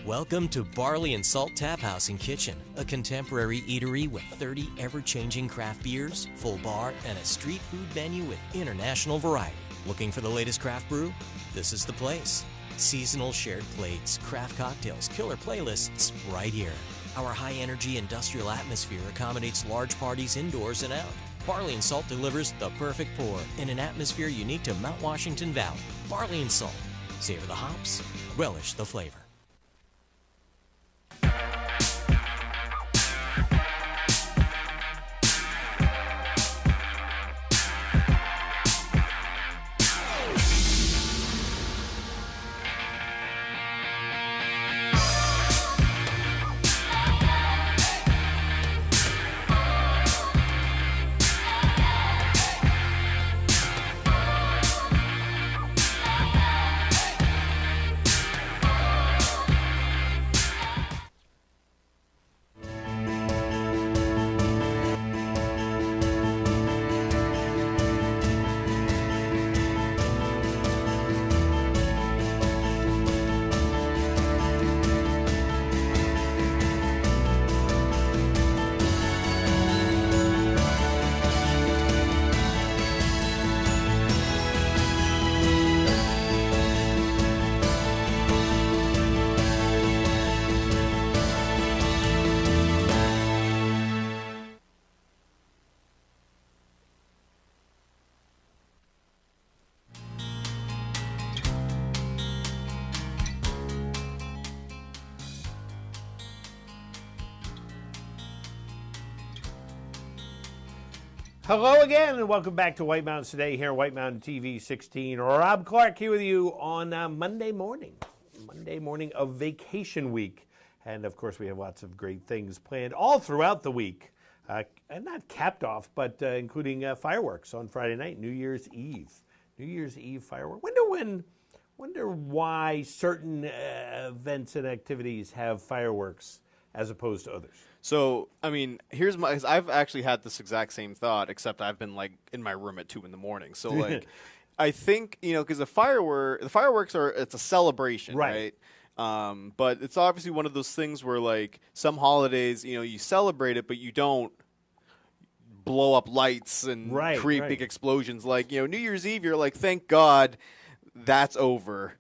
Welcome to Barley and Salt Tap House and Kitchen, a contemporary eatery with 30 ever-changing craft beers, full bar, and a street food menu with international variety. Looking for the latest craft brew? This is the place. Seasonal shared plates, craft cocktails, killer playlists, right here. Our high-energy industrial atmosphere accommodates large parties indoors and out. Barley and Salt delivers the perfect pour in an atmosphere unique to Mount Washington Valley. Barley and Salt. Savor the hops, relish the flavor. Hello again, and welcome back to White Mountains Today here on White Mountain TV 16. Rob Clark here with you on Monday morning of vacation week. And of course, we have lots of great things planned all throughout the week. And not capped off, but including fireworks on Friday night, New Year's Eve. New Year's Eve fireworks. Wonder why certain events and activities have fireworks as opposed to others. So, I mean, I've actually had this exact same thought, except I've been, like, in my room at 2 a.m. So, like, I think, because the fireworks it's a celebration, right? But it's obviously one of those things where, like, some holidays, you celebrate it, but you don't blow up lights and create big explosions. Like, New Year's Eve, you're like, thank God that's over.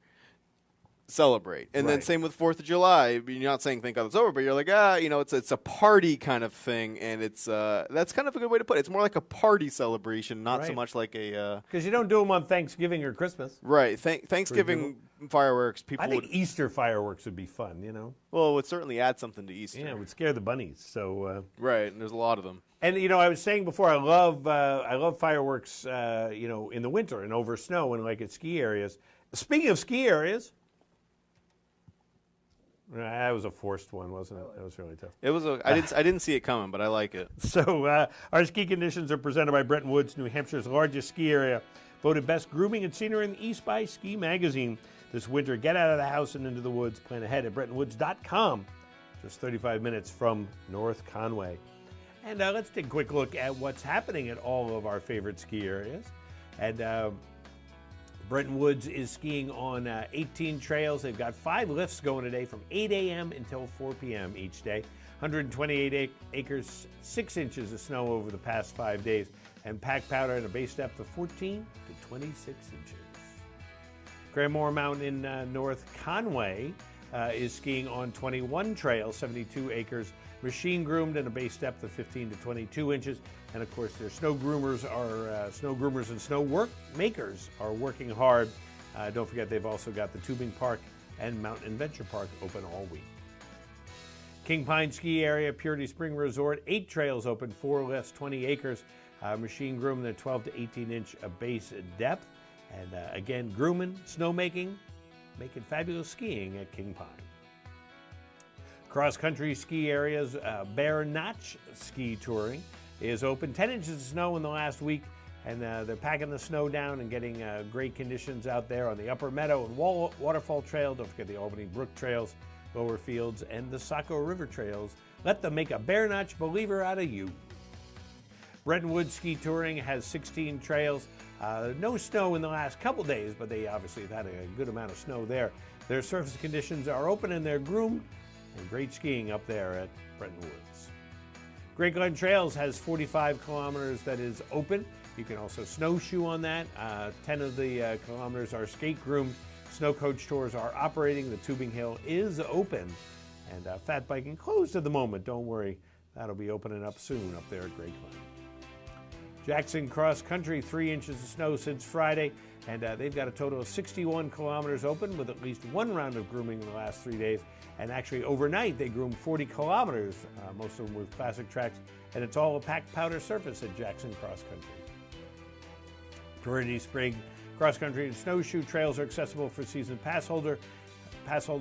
Celebrate. And then same with 4th of July. You're not saying thank God it's over, but you're like, it's a party kind of thing, and it's that's kind of a good way to put it. It's more like a party celebration, not so much like a because you don't do them on Thanksgiving or Christmas. Right. Thanksgiving fireworks, people I think Easter fireworks would be fun, Well, it would certainly add something to Easter. Yeah, it would scare the bunnies. So right, and there's a lot of them. And I was saying before, I love fireworks, in the winter and over snow and like at ski areas. Speaking of ski areas, that was a forced one, wasn't it? That was really tough. It was. I didn't see it coming, but I like it. So our ski conditions are presented by Bretton Woods, New Hampshire's largest ski area, voted best grooming and scenery in the East by Ski Magazine this winter. Get out of the house and into the woods. Plan ahead at BrettonWoods.com. Just 35 minutes from North Conway. And let's take a quick look at what's happening at all of our favorite ski areas. And Bretton Woods is skiing on 18 trails. They've got 5 lifts going today from 8 a.m. until 4 p.m. each day. 128 acres, 6 inches of snow over the past 5 days, and packed powder at a base depth of 14 to 26 inches. Cranmore Mountain in North Conway is skiing on 21 trails, 72 acres, machine groomed and a base depth of 15 to 22 inches. And of course, their snow groomers and snow work makers are working hard. Don't forget, they've also got the Tubing Park and Mountain Adventure Park open all week. King Pine Ski Area, Purity Spring Resort, 8 trails open, 4 less 20 acres. Machine groomed at 12 to 18-inch base depth. And again, grooming, snowmaking, making fabulous skiing at King Pine. Cross-country ski areas, Bear Notch Ski Touring is open. 10 inches of snow in the last week, and they're packing the snow down and getting great conditions out there on the Upper Meadow and Waterfall Trail. Don't forget the Albany Brook Trails, Lower Fields, and the Saco River Trails. Let them make a Bear Notch believer out of you. Bretton Woods Ski Touring has 16 trails. No snow in the last couple days, but they obviously have had a good amount of snow there. Their surface conditions are open and they're groomed, and great skiing up there at Bretton Woods. Great Glen Trails has 45 kilometers that is open. You can also snowshoe on that. 10 of the kilometers are skate groomed. Snow coach tours are operating. The Tubing Hill is open, and fat biking closed at the moment. Don't worry, that'll be opening up soon up there at Great Glen. Jackson Cross Country, 3 inches of snow since Friday, and they've got a total of 61 kilometers open with at least one round of grooming in the last 3 days. And actually overnight they groomed 40 kilometers, most of them with classic tracks, and it's all a packed powder surface at Jackson Cross Country. Purity Spring Cross Country and Snowshoe trails are accessible for season pass holders,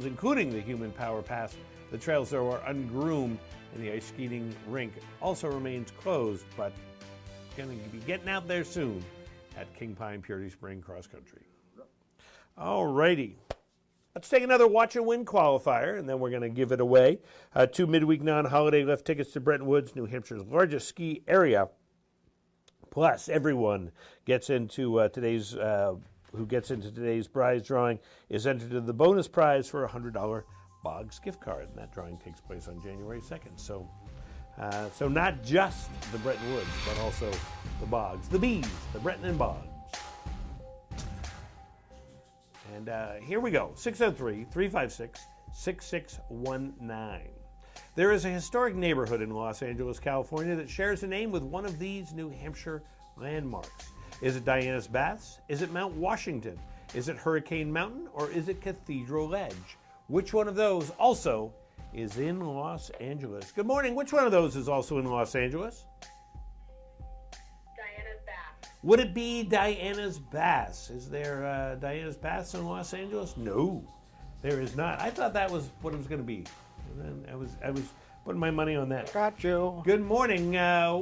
including the Human Power Pass. The trails, though, are ungroomed, and the ice skating rink also remains closed, but going to be getting out there soon at King Pine Purity Spring Cross Country. All righty. Let's take another Watch and Win qualifier, and then we're going to give it away. 2 midweek non-holiday lift tickets to Bretton Woods, New Hampshire's largest ski area. Plus, everyone gets into today's prize drawing is entered to the bonus prize for a $100 Boggs gift card, and that drawing takes place on January 2nd. So not just the Bretton Woods, but also the Boggs, the Bees, the Bretton and Boggs. And here we go, 603-356-6619. There is a historic neighborhood in Los Angeles, California that shares a name with one of these New Hampshire landmarks. Is it Diana's Baths? Is it Mount Washington? Is it Hurricane Mountain? Or is it Cathedral Ledge? Which one of those also is in Los Angeles? Good morning. Which one of those is also in Los Angeles? Diana's Baths. Would it be Diana's Baths? Is there Diana's Baths in Los Angeles? No, there is not. I thought that was what it was going to be. And I was putting my money on that. Got you. Good morning.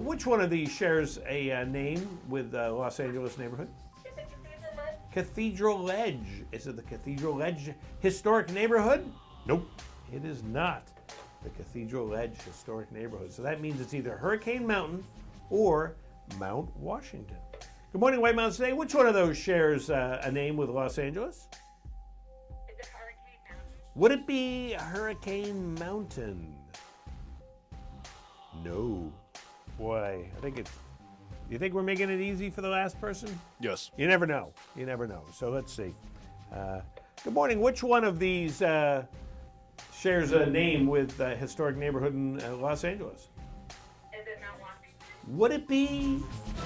Which one of these shares a name with Los Angeles neighborhood? Is it Cathedral Ledge? Cathedral Ledge. Is it the Cathedral Ledge historic neighborhood? Nope, it is not the Cathedral Ledge historic neighborhood. So that means it's either Hurricane Mountain or Mount Washington. Good morning, White Mountains Today. Which one of those shares a name with Los Angeles? Is it Hurricane Mountain? Would it be Hurricane Mountain? No. Boy, I think it's... You think we're making it easy for the last person? Yes. You never know. You never know. So let's see. Good morning. Which one of these shares a name with a historic neighborhood in Los Angeles? Is it Mount Washington? Would it be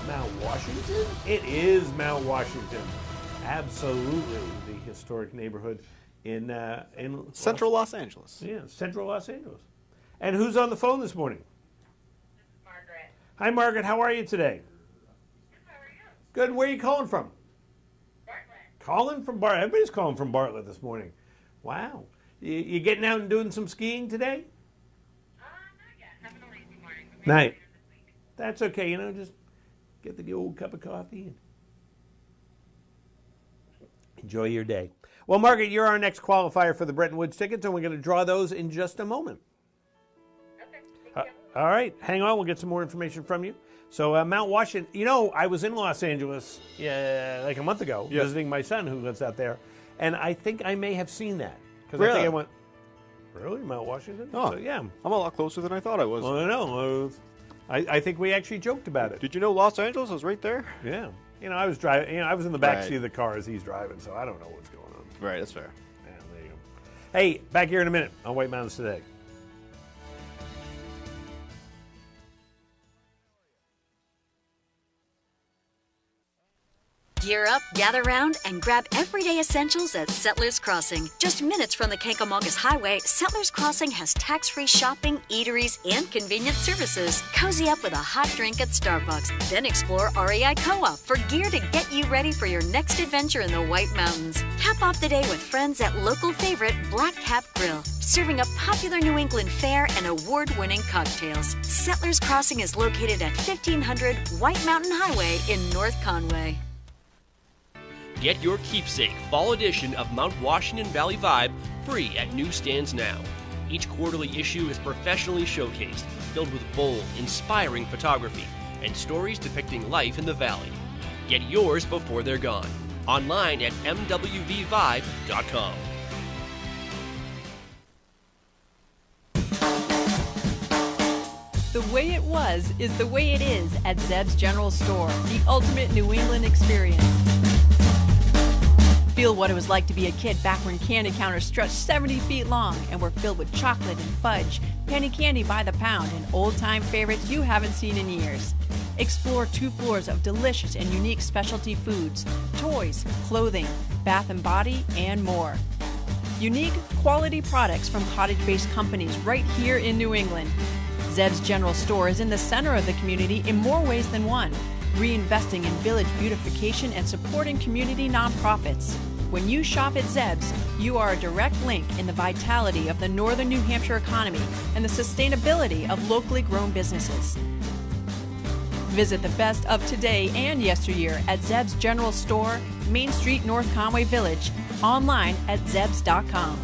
Mount Washington? It is Mount Washington. Absolutely the historic neighborhood in Central Los Angeles. Yeah, Central Los Angeles. And who's on the phone this morning? Margaret. Hi, Margaret. How are you today? Good, how are you? Good. Where are you calling from? Bartlett. Calling from Bartlett. Everybody's calling from Bartlett this morning. Wow. You getting out and doing some skiing today? Not yet. Having a lazy morning. Night. That's okay. You know, just get the old cup of coffee and enjoy your day. Well, Margaret, you're our next qualifier for the Bretton Woods tickets, and we're going to draw those in just a moment. Okay. Thank you. All right. Hang on. We'll get some more information from you. So, Mount Washington, you know, I was in Los Angeles like a month ago visiting my son who lives out there, and I think I may have seen that. Because I think I went, really? Mount Washington? Oh, so, yeah. I'm a lot closer than I thought I was. Well, I know. I think we actually joked about it. Did you know Los Angeles was right there? Yeah. You know, I was driving. You know, I was in the back seat of the car as he's driving, so I don't know what's going on. Right, that's fair. Yeah, there you go. Hey, back here in a minute on White Mountains Today. Gear up, gather round, and grab everyday essentials at Settlers Crossing. Just minutes from the Kankomongas Highway, Settlers Crossing has tax-free shopping, eateries, and convenient services. Cozy up with a hot drink at Starbucks. Then explore REI Co-op for gear to get you ready for your next adventure in the White Mountains. Cap off the day with friends at local favorite Black Cap Grill, serving up popular New England fare and award-winning cocktails. Settlers Crossing is located at 1500 White Mountain Highway in North Conway. Get your keepsake fall edition of Mount Washington Valley Vibe free at newsstands now. Each quarterly issue is professionally showcased, filled with bold, inspiring photography and stories depicting life in the valley. Get yours before they're gone. Online at mwvvibe.com. The way it was is the way it is at Zeb's General Store, the ultimate New England experience. Feel what it was like to be a kid back when candy counters stretched 70 feet long and were filled with chocolate and fudge, penny candy by the pound, and old-time favorites you haven't seen in years. Explore 2 floors of delicious and unique specialty foods, toys, clothing, bath and body, and more. Unique, quality products from cottage-based companies right here in New England. Zeb's General Store is in the center of the community in more ways than one, reinvesting in village beautification and supporting community nonprofits. When you shop at Zeb's, you are a direct link in the vitality of the northern New Hampshire economy and the sustainability of locally grown businesses. Visit the best of today and yesteryear at Zeb's General Store, Main Street, North Conway Village, online at zebs.com.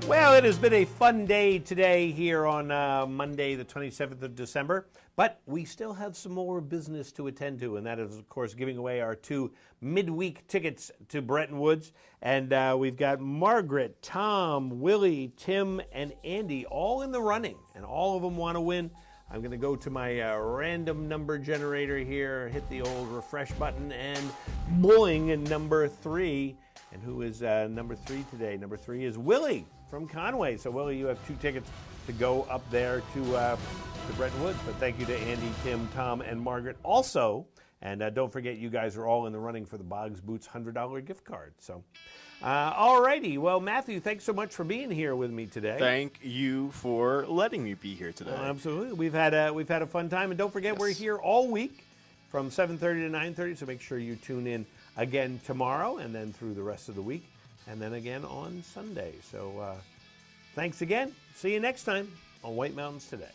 Well, it has been a fun day today here on Monday, the 27th of December, but we still have some more business to attend to, and that is, of course, giving away our 2 midweek tickets to Bretton Woods. And we've got Margaret, Tom, Willie, Tim, and Andy all in the running, and all of them want to win. I'm going to go to my random number generator here, hit the old refresh button, and boing, number 3. And who is number 3 today? Number 3 is Willie from Conway. So, Willie, you have 2 tickets to go up there to Bretton Woods. But thank you to Andy, Tim, Tom, and Margaret also. And don't forget, you guys are all in the running for the Boggs Boots $100 gift card. So, all righty. Well, Matthew, thanks so much for being here with me today. Thank you for letting me be here today. Absolutely. We've had a fun time. And don't forget, we're here all week from 7:30 to 9:30. So make sure you tune in again tomorrow and then through the rest of the week and then again on Sunday. So thanks again. See you next time on White Mountains Today.